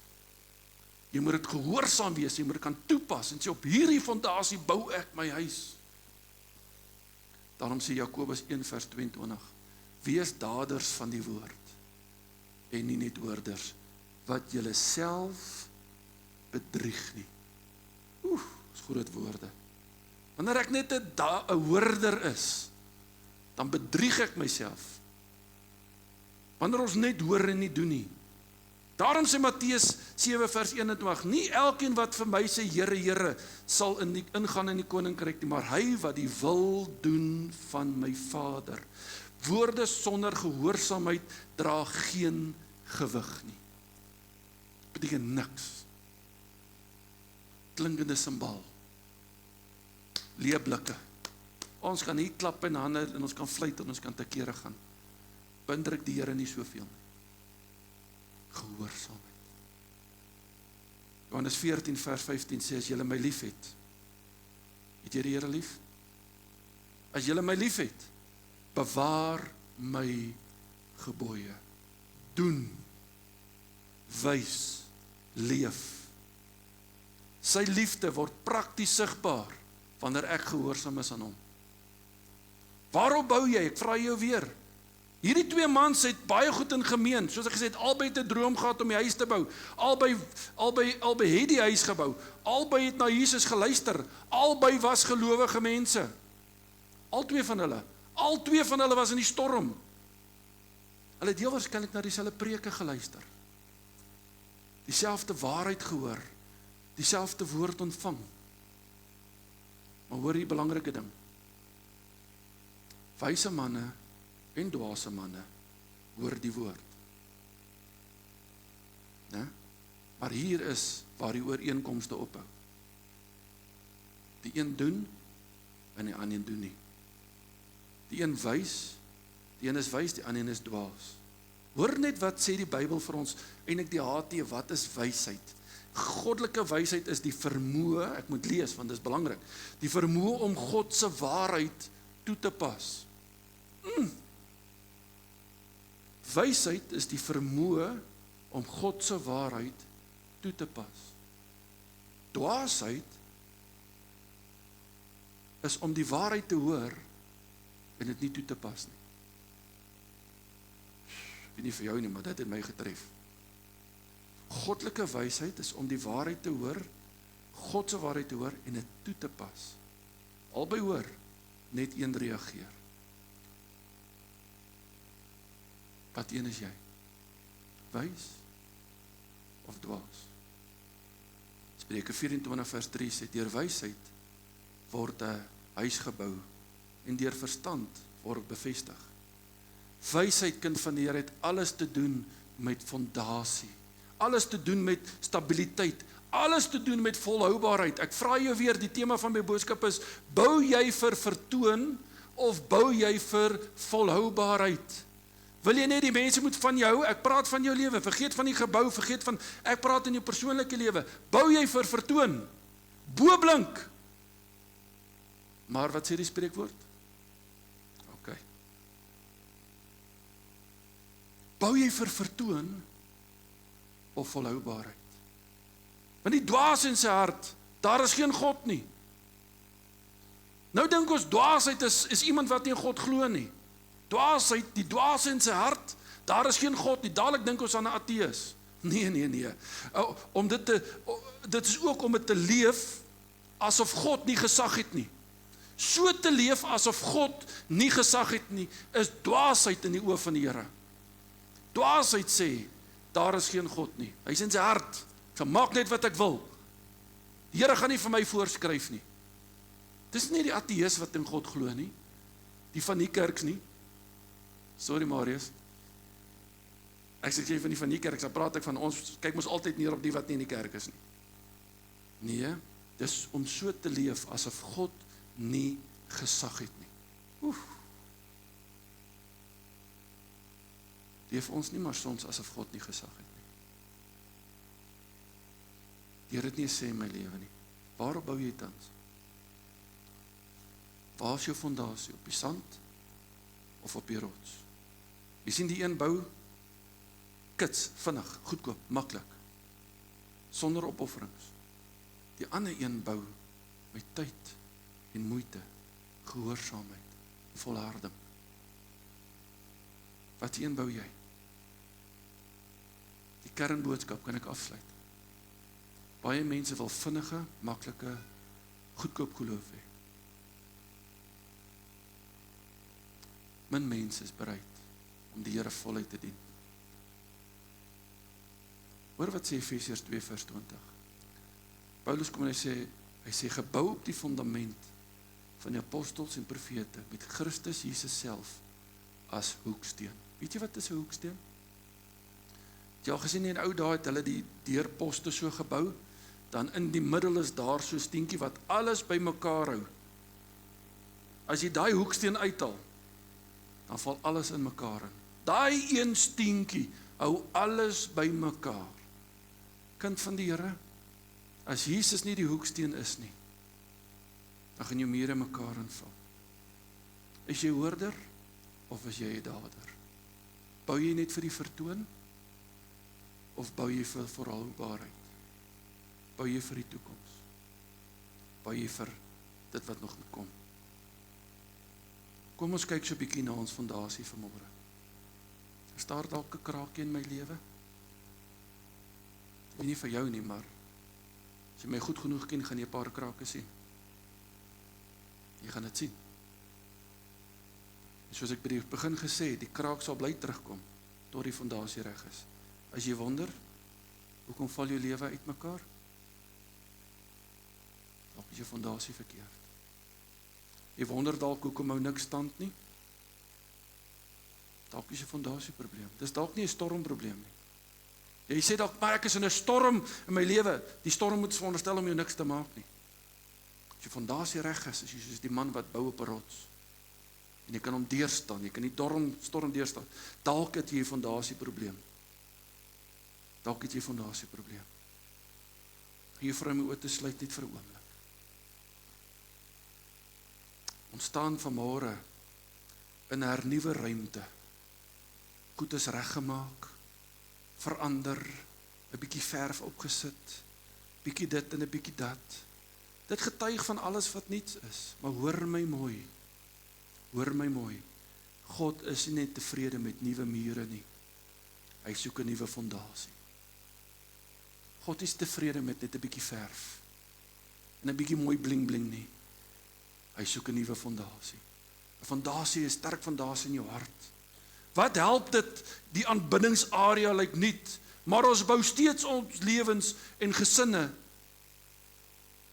Jy moet dit gehoorsaam wees, jy moet dit kan toepas en sê op hierdie fondasie bou ek my huis. Daarom sê Jakobus 1 vers 22, wees daders van die woord en nie net hoorders, wat julle self bedrieg nie. Dis groot woorde. Wanneer ek net 'n hoorder is, dan bedrieg ek myself. Wanneer ons net hoor en nie doen nie. Daarom sê Matteus 7 vers 21, nie elkeen wat vir my sê Here, Here, sal ingaan in die koninkryk nie, maar hy wat die wil doen van my Vader. Woorde sonder gehoorsaamheid dra geen gewig nie. Beteken niks. Klinkende simbaal. Leeblikke. Ons kan hier klap in hande en ons kan fluit en ons kan te kere gaan. Beïndruk die Here nie soveel nie. Gehoorsaamheid. Johannes 14 vers 15 sê, as julle my lief het jy die Here lief? As julle my lief het, bewaar my gebooie. Doen, wys, leef. Sy liefde word prakties sigbaar wanneer ek gehoorsaam is aan hom. Waarop bou jy? Ek vra jou weer. Hierdie twee mans het baie goed in gemeen. Soos ek gesê het, albei het 'n droom gehad om die huis te bou. Albei het die huis gebou. Albei het na Jesus geluister. Albei was gelowige mense. Al twee van hulle was in die storm. Hulle het heel waarskynlik na dieselfde preke geluister. Dieselfde waarheid gehoor. Dieselfde woord ontvang. Maar hoor die belangrike ding. Wyse manne en dwaase manne hoor die woord. Nee? Maar hier is waar die ooreenkomste ophou. Die een doen en die ander doen nie. Die een wys, die een is wys, die ander is dwaas. Hoor net wat sê die Bybel vir ons, eintlik die HT, wat is wysheid? Goddelike wysheid is die vermoë, ek moet lees want dit is belangrik, die vermoë om God se waarheid toe te pas. Wysheid is die vermoë om God se waarheid toe te pas. Dwaasheid is om die waarheid te hoor en dit nie toe te pas nie. Ek weet nie vir jou nie, maar dit het my getref. Goddelike wysheid is om die waarheid te hoor, God se waarheid te hoor en dit toe te pas. Albei hoor, net een reageer. Wat een is jy? Wys of dwaas? Spreuke 24 vers 3 sê, deur wysheid word 'n huis gebou en deur verstand word bevestig. Wysheid, kind van die Here, het alles te doen met fondasie. Alles te doen met stabiliteit. Alles te doen met volhoubaarheid. Ek vra jou weer, die tema van my boodskap is, bou jy vir vertoon of bou jy vir volhoubaarheid? Wil jy net die mense moet van jou, ek praat van jou lewe, vergeet van die gebou, vergeet van, ek praat in jou persoonlike lewe. Bou jy vir vertoon? Boblink. Maar wat sê die spreekwoord? OK. Bou jy vir vertoon of volhoubaarheid? Want die dwaas in sy hart Daar is geen God nie. Nou dink ons dwaasheid is iemand wat nie in God glo nie. Dwaasheid, die dwaas in sy hart, daar is geen God nie. Dadelik dink ons aan 'n ateïs. Nee. Dit is ook om dit te leef asof God nie gesag het nie. So te leef asof God nie gesag het nie, is dwaasheid in die oë van die Here. Dwaasheid sê, daar is geen God nie. Hy is in sy hart. Ek maak net wat ek wil. Die Here gaan nie vir my voorskryf nie. Dis nie die ateïs wat in God glo nie. Die van die kerks nie. Sorry Marius. Ek sê jy van die van die kerk, dan praat ek van ons, kyk mos altyd neer op die wat nie in die kerk is nie. Nee, dis om so te leef asof God nie gesag het nie. Leef ons nie maar soms asof God nie gesag het nie. Die Here het nie sê in my lewe nie. Waarop bou jy tans? Waar is jou fondasie? Op die sand of op die rots? Jy sien die een bou kits, vinnig, goedkoop, maklik, sonder opofferings. Die ander een bou met tyd en moeite, gehoorsaamheid, volharding. Wat een bou jy? Die kernboodskap kan ek afsluit. Baie mense wil vinnige, maklike, goedkoop geloof hê. Min mense is bereid om die Here voluit te dien. Hoor wat sê Efesiërs 2 vers 20. Paulus kom en hy sê gebou op die fundament van die apostels en profete met Christus Jesus self as hoeksteen. Weet jy wat is 'n hoeksteen? Het jy al gesien in die ou dae het hulle die deurposte so gebou, dan in die middel is daar so 'n steentjie wat alles bymekaar hou. As jy daai hoeksteen uithaal, dan val alles in mekaar in. Daai een steentjie hou alles bymekaar. Kind van die Here, as Jesus nie die hoeksteen is nie, dan gaan jou mure mekaar inval. Is jy hoorder of is jy 'n dader? Bou jy net vir die vertoon of bou jy vir volhoubaarheid? Bou jy vir die toekoms? Bou jy vir dit wat nog moet kom? Kom ons kyk so 'n bietjie na ons fondasie vanmôre. Is daar dalk 'n kraakie in my lewe? Nie vir jou nie, maar as jy my goed genoeg ken, gaan jy 'n paar krake sien. Jy gaan dit sien. En soos ek by die begin gesê, die kraak sal bly terugkom tot die fondasie reg is. As jy wonder, hoekom val jou lewe uitmekaar? Dalk is jou fondasie verkeerd. Jy wonder dalk hoekom hou niks stand nie? Dalk is jou fondasie probleem. Dis dalk nie 'n stormprobleem nie. Jy sê dalk, maar ek is in 'n storm in my lewe. Die storm moet veronderstel om jou niks te maak nie. As jou fondasie reg is jy soos die man wat bou op 'n rots. En jy kan hom deurstaan, jy kan die storm deurstaan. Dalk het jy 'n fondasieprobleem. Dalk het jy 'n fondasieprobleem. Hier vir my oë te sluit net vir 'n oomblik. Ons staan vanmôre in 'n hernuwe ruimte. Goed is reggemaak, verander, 'n bietjie verf opgesit, bietjie dit en 'n bietjie dat. Dit getuig van alles wat niets is, maar hoor my mooi. Hoor my mooi. God is nie net tevrede met nuwe mure nie. Hy soek 'n nuwe fondasie. God is tevrede met net 'n bietjie verf en 'n bietjie mooi bling bling nie. Hy soek 'n nuwe fondasie. 'n Fondasie is 'n sterk fondasie in jou hart. Wat help dit? Die aanbiddingsarea lyk nuut, maar ons bou steeds ons lewens en gesinne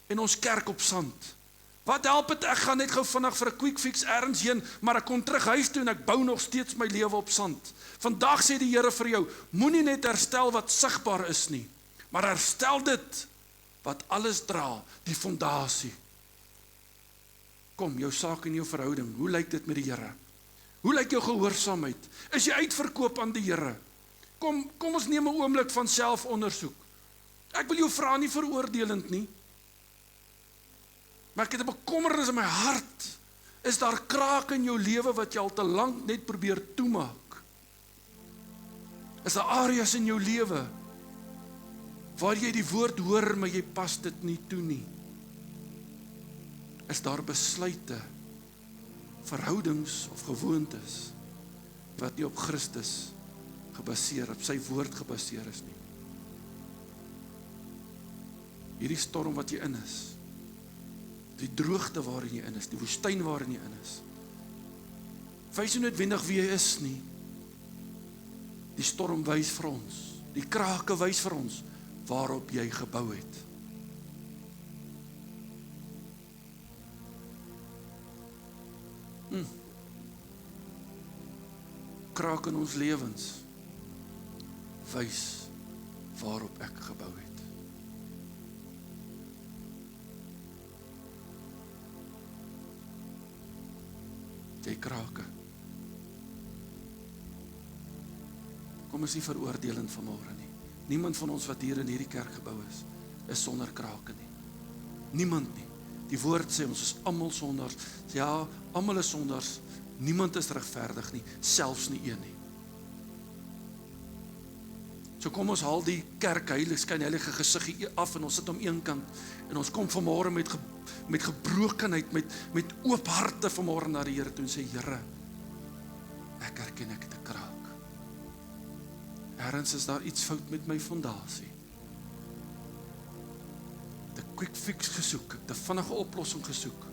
en ons kerk op sand. Wat help dit? Ek gaan net gou vinnig vir 'n quick fix ergens heen, maar ek kom terug huis toe en ek bou nog steeds my lewe op sand. Vandag sê die Here vir jou, moenie net herstel wat sigbaar is nie, maar herstel dit wat alles dra, die fondasie. Kom, jou saak en jou verhouding, hoe lyk dit met die Here? Hoe lyk jou gehoorsaamheid? Is jy uitverkoop aan die Here? Kom ons neem 'n oomblik van selfondersoek. Ek wil jou vra nie veroordelend nie, maar ek het 'n bekommernis in my hart. Is daar krake in jou lewe wat jy al te lank net probeer toemaak? Is daar areas in jou lewe waar jy die woord hoor, maar jy pas dit nie toe nie? is daar besluite, verhoudings of gewoontes, wat nie op Christus gebaseer, op sy woord gebaseer is nie. Hierdie storm wat jy in is, die droogte waarin jy in is, die woestyn waarin jy in is, wys nie noodwendig wie jy is nie. Die storm wys vir ons, die krake wys vir ons, waarop jy gebou het. Kraak in ons lewens, wys waarop ek gebou het. Jy krake. Kom ons nie veroordelend vanmôre nie. Niemand van ons wat hier in hierdie kerk gebou is sonder krake nie. Niemand nie. Die woord sê ons is almal sondaars. Ja, almal is sondaars. Niemand is regverdig nie, selfs nie een nie. So kom ons haal die kerk heilige gesiggie af en ons sit om een kant en ons kom vanmôre met gebrokenheid, met oop harte vanmôre na die Here toe en sê, Here, ek erken ek het 'n kraak. Ergens is daar iets fout met my fondasie. Ek het 'n quick fix gesoek, ek het 'n vinnige oplossing gesoek.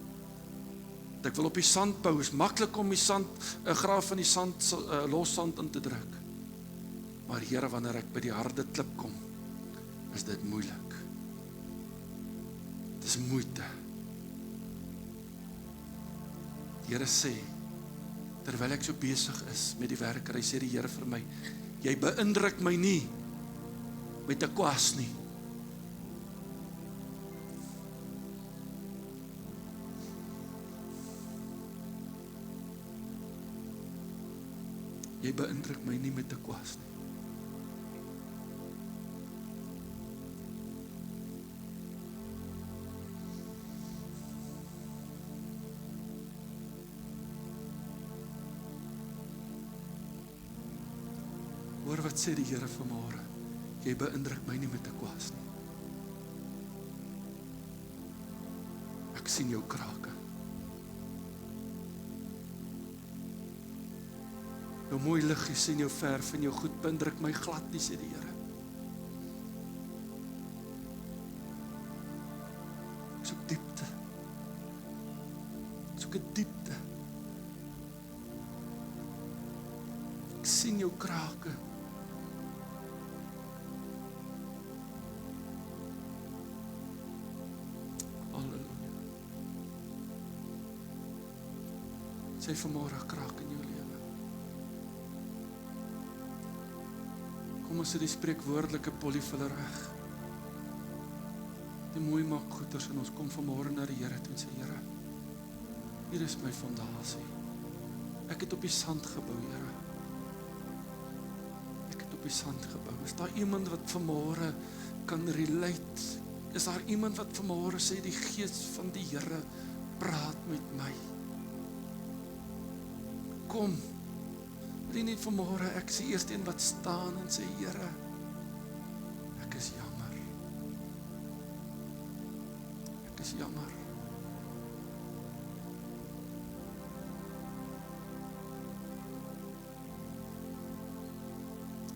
Ek wil op die sand bou, is maklik om die sand, 'n graaf van die sand, los sand in te druk. Maar Here, wanneer ek by die harde klip kom, is dit moeilik. Dit is moeite. Die Here sê, terwyl ek so besig is met die werk, hy sê die Here vir my, jy beïndruk my nie met 'n kwas nie. Jy beïndruk my nie met 'n kwas nie. Hoor wat sê die Here vanmôre. Jy beïndruk my nie met 'n kwas nie. Ek sien jou krake. Jou mooi liggies en jou verf en jou goed beïndruk my glad nie, sê die Here. Ek soek diepte. Ek soek 'n diepte. Ek sien jou krake. Halleluja. Sê vanmôre kraak in jou lewe. Kom ons sit die spreekwoordelike polyfiller reg. Die mooi maak goeders en ons kom vanmôre na die Here toe en sê, Here, hier is my fondasie. Ek het op die sand gebou, Here. Ek het op die sand gebou. Is daar iemand wat vanmôre kan relate? Is daar iemand wat vanmôre sê, die Gees van die Here praat met my? Kom. Nie vanmôre, ek sê eerst een wat staan en sê, Here, ek is jammer. Ek is jammer.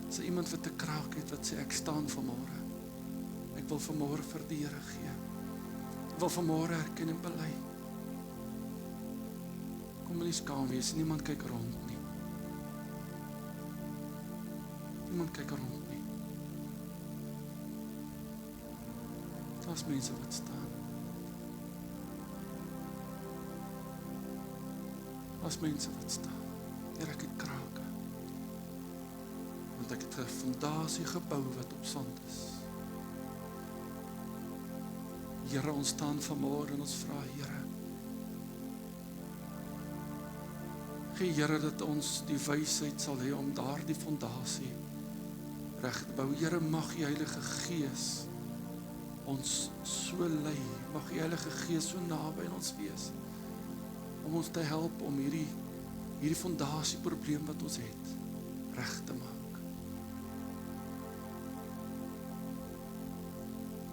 Is iemand wat 'n kraak het wat sê, ek staan vanmôre. Ek wil vanmôre vir die Here gee. Ek wil vanmôre erken en bely. Kom nie skaam wees, niemand kyk rond nie. Niemand kyk rond nie. Daar's mense wat staan. Daar's mense wat staan. Here, ek het krake. Want ek het 'n fondasie gebou wat op sand is. Here, ons staan vanmôre en ons vra, Here, gee Here dat ons die wysheid sal hê om daardie fondasie reg te bou. Here, mag die Heilige Gees ons so lei, mag die Heilige Gees so naby aan ons wees, om ons te help om hierdie fondasieprobleem wat ons het, reg te maak.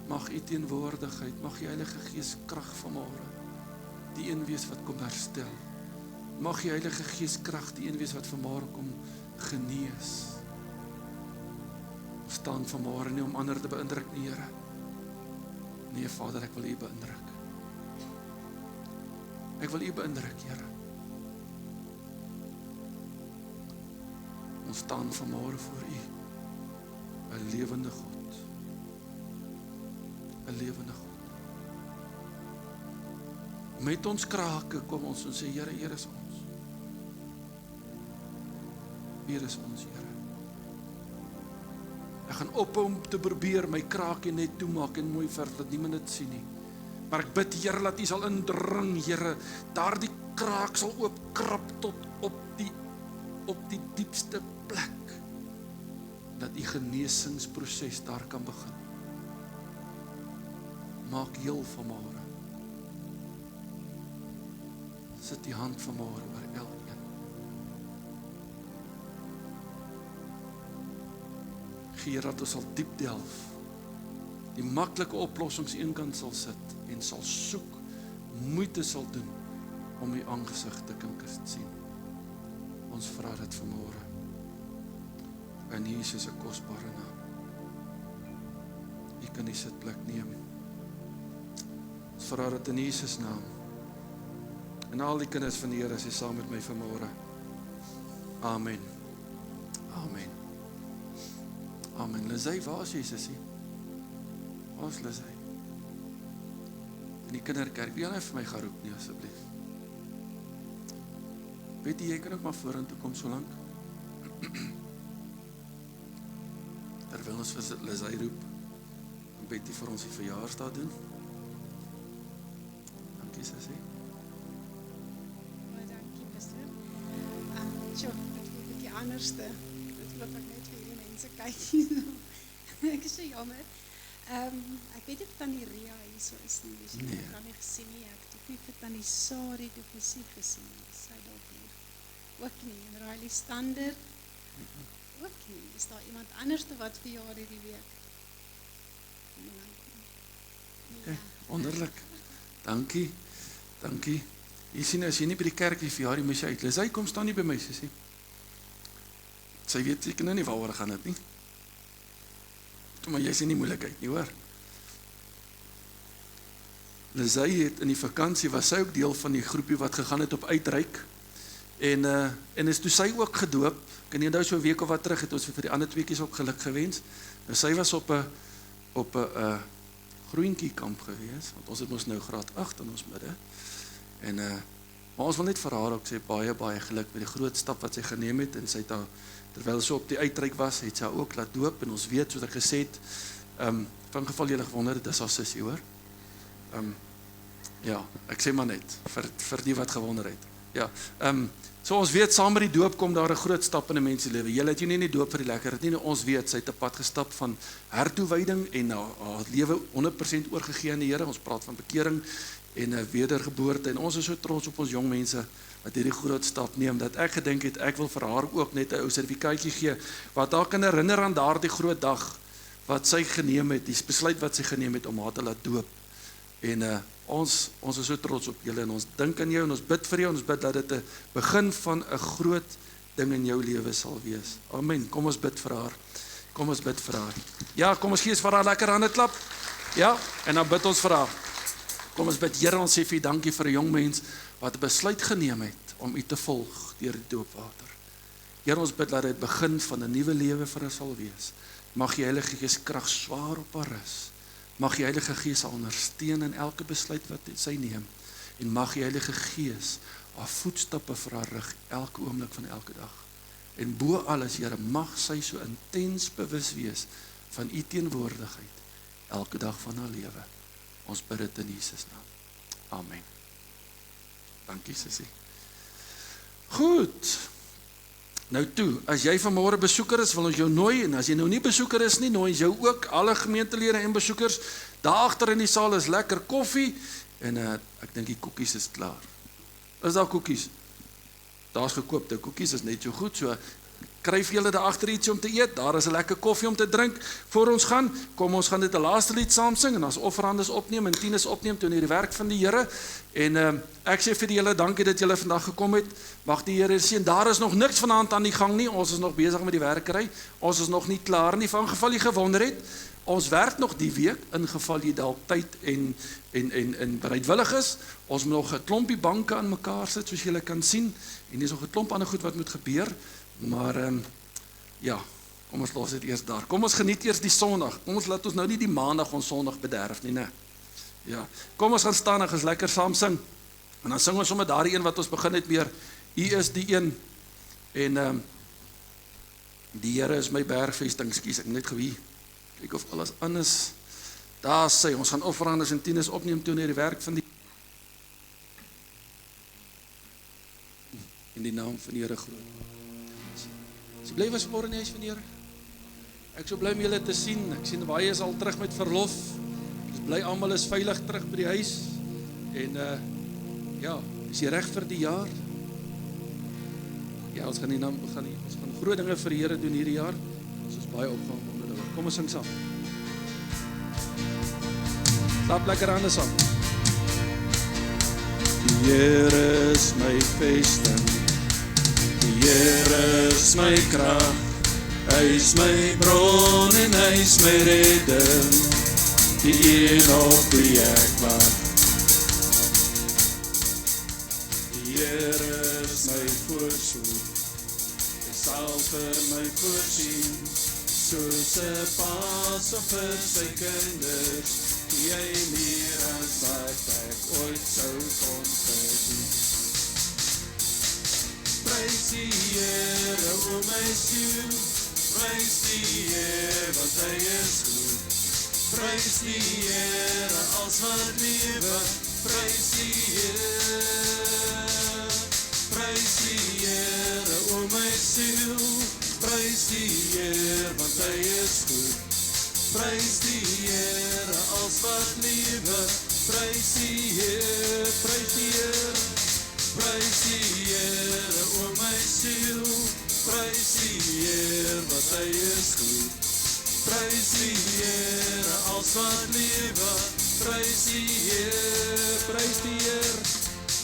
Mag U teenwoordigheid, mag die Heilige Gees krag vanmôre die een wees wat kom herstel. Mag die Heilige Gees krag die een wees wat vanmôre kom genees. Ons staan vanmôre nie om ander te beïndruk nie, Here. Nee, Vader, ek wil U beïndruk. Ek wil U beïndruk, Here. Ons staan vanmôre voor U, 'n lewende God. 'n lewende God. Met ons krake kom ons en sê, Here, hier is ons. Hier is ons, Here. Ek gaan ophou om te probeer my krake net toemaak en mooi verf, dat niemand dit sien nie. Maar ek bid, Here, dat U sal indring, Here, daardie kraak sal oopkrap tot op die diepste plek, dat U genesingsproses daar kan begin. Maak heel vanmôre. Sit die hand vanmôre oor elkeen. Heer, dat ons sal diep delf, die maklike oplossings eenkant sal sit en sal soek, moeite sal doen om U aangesig te kan sien. Ons vra dit vanmôre in Jesus se kosbare naam. U kan die sitplek neem. Ons vra dit in Jesus naam. En al die kinders van die Here is saam met my vanmôre. Amen. Amen. Amen. Lizzie, waar is Jesus? Waar is Lizzie? In die kinderkerk, wie jy vir my gaan roep nie, asseblief. Weet jy kan ook maar vorentoe kom so lank. Terwyl ons vir Lizzie roep, en Betty vir ons die verjaarsdag doen. Dankie, Sissie. Dankie, pastor. Dit voel 'n bietjie anderste. Dit loop ek net vir die mense kyk. Ek is so jammer. Ek weet nie of Tannie Ria hier so is nie, dus ek het nie gesien nie. Ek het ook nie vir Tannie Sari Du Plessis gesien nie. Sy dalk hier. Ook nie. En Riley Stander ook nie. Is daar iemand anders wat verjaar hierdie week? Okay, wonderlik. Dankie. Dankie. Jy sien, as jy nie by die kerk die verjaar, moet jy uit. Lizzie, kom staan nie by my, Sissie. Sy weet seker nou nie waaroor gaan dit nie. Maar jy sien nie moeilikheid nie, hoor. Lizzie het in die vakansie, was sy ook deel van die groepie wat gegaan het op uitreik. En is toe sy ook gedoop. Ek kan nie onthou so 'n week of wat terug het ons vir die ander tweeetjies ook geluk gewens. Nou sy was op 'n groentjie kamp gewees, want ons het mos nou graad 8 in ons midde. Maar ons wil net vir haar ook sê baie geluk met die groot stap wat sy geneem het, en sy het terwyl sy op die uitreik was, het sy ook laat doop, en ons weet, soos ek gesê het, van geval julle gewonder het, dis haar sussie, hoor. Ja, ek sê maar net, vir die wat gewonder het. Ja, so ons weet, saam met die doop kom daar 'n groot stap in 'n mens se lewe. Julle het jou nie die doop vir die lekkerheid nie, ons weet, sy het 'n pad gestap van hertoewyding en haar lewe 100% oorgegee aan die Here. Ons praat van bekering en 'n wedergeboorte, en ons is so trots op ons jong mense wat hierdie groot stap neem, dat ek gedink het, ek wil vir haar ook net 'n ou sertifikaatjie gee, wat haar kan herinner aan daardie groot dag, wat sy geneem het, die besluit wat sy geneem het om haar te laat doop. En ons is so trots op julle, en ons dink aan jou, en ons bid vir jou, en ons bid dat dit 'n begin van 'n groot ding in jou lewe sal wees. Amen. Kom ons bid vir haar. Kom ons bid vir haar. Ja, kom ons gee vir haar lekker hande klap. Ja, en dan bid ons vir haar. Kom ons bid, Here, ons sê vir U dankie vir 'n jong mens wat 'n besluit geneem het om U te volg deur die doopwater. Here, ons bid dat dit begin van 'n nuwe lewe vir haar sal wees. Mag die Heilige Gees krag swaar op haar rus. Mag die Heilige Gees haar ondersteun in elke besluit wat sy neem. En mag die Heilige Gees haar voetstappe vir haar rig elke oomblik van elke dag. En bo alles, Here, mag sy so intens bewus wees van U teenwoordigheid elke dag van haar lewe. Ons bid dit in Jesus naam. Amen. Dankie, Sissie. Goed. Nou toe, as jy vanmôre besoeker is, wil ons jou nooi, en as jy nou nie besoeker is nie, nooi ons jou ook, alle gemeentelede en besoekers. Daar agter in die saal is lekker koffie, en ek dink die koekies is klaar. Is daar koekies? Daar's gekoopte koekies, is net so goed, so kry vir julle daar agter ietsie om te eet, daar is 'n lekker koffie om te drink voor ons gaan. Kom ons gaan dit 'n laaste lied saam sing en ons offerhandes opneem en tieners opneem toe in die werk van die Here. En ek sê vir julle dankie dat julle vandag gekom het. Mag die Here seën. Daar is nog niks vanaand aan die gang nie. Ons is nog besig met die werkery. Ons is nog nie klaar nie. Van geval jy gewonder het, ons werk nog die week, in geval jy dalk tyd en bereidwillig is. Ons moet nog 'n klompie banke aan mekaar sit, soos julle kan sien. En dis nog 'n klomp ander goed wat moet gebeur. Maar ja, kom ons los dit eers daar. Kom ons geniet eers die Sondag. Kom ons laat ons nou nie die Maandag ons Sondag bederf nie, né? Ja. Kom ons gaan staan en ons lekker saam sing. En dan sing ons sommer daardie een wat ons begin het meer. U is die een. En die Here is my bergvesting. Skus, ek net gewie. Kyk of alles anders. Daar sê ons gaan offerhandes en tieners opneem toe in die werk van die in die naam van die Here groot. As jy bly was môre in die huis van die Here. Ek so bly om julle te sien. Ek sien baie is al terug met verlof. Ons bly almal is veilig terug by die huis. En ja, is jy reg vir die jaar? Ja, ons gaan ons gaan groot dinge vir die Here doen hierdie jaar. Ons is baie opgewonde daaroor. Kom ons sing saam. Stap lekker aan saam. Die Here is my vesting. Die Here is my krag. Hy is my bron en hy is my redding. Die een op wie ek wag. Die Here is my voorspoed. Hy sal vir my voorsien. Soos 'n paas vir sy kinders. Jy meer as wat ek ooit sou kon verdien. Prys die Here o my siel, prys die Here want hy is goed. Prys die Here als wat lewe, prys die Here. Prys die Here o my siel, prys die Here want hy is goed. Prys die Here als wat lewe, prys die Here, prys die Here. Prys die Here o my siel, prys die Here want hy is goed. Prys die Here als wat lewe, prys die Here, prys die Here.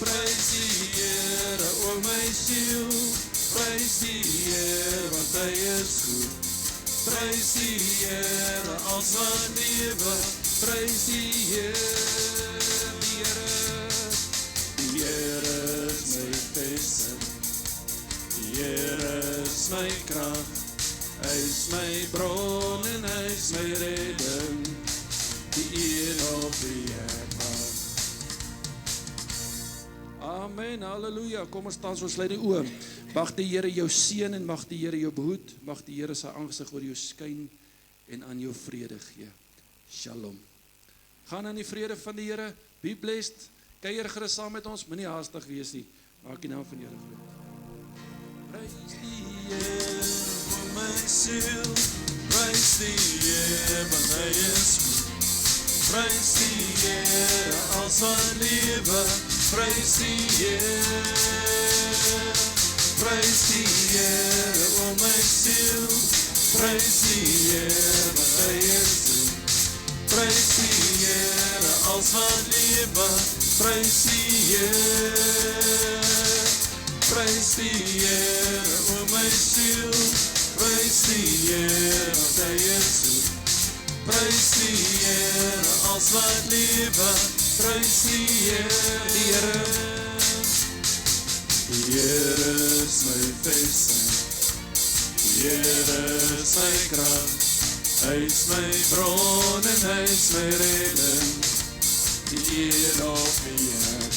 Prys die Here o my siel, prys die Here want hy is goed. Prys die Here als wat lewe, prys die Here, die Here. Die Here is my vesting, die Here is my krag. Hy is my bron en hy is my redding, die een op wie ek wag. Amen, halleluja. Kom ons staan, so sluit die oë. Mag die Here jou seën en mag die Here jou behoed. Mag die Here sy aangesig oor jou skyn en aan jou vrede gee. Shalom. Gaan in die vrede van die Here. Be blessed. Kuier gerus saam met ons. Moenie haastig wees nie. Maak die naam van die Here groot. Prys die Here o my siel. Prys die Here want hy is goed. Prys die Here als wat lewe. Prys die Here. Prys die Here o my siel. Prys die Here want hy is goed. Prys die Here als wat lewe. Prys die Here. Prys die Here o my siel. Prys die Here want hy is goed. Prys die Here als wat lewe. Prys die Here, die Here. Die Here is my vesting. Die Here is my krag. Hy is my bron en hy is my redding. Die een op wie ek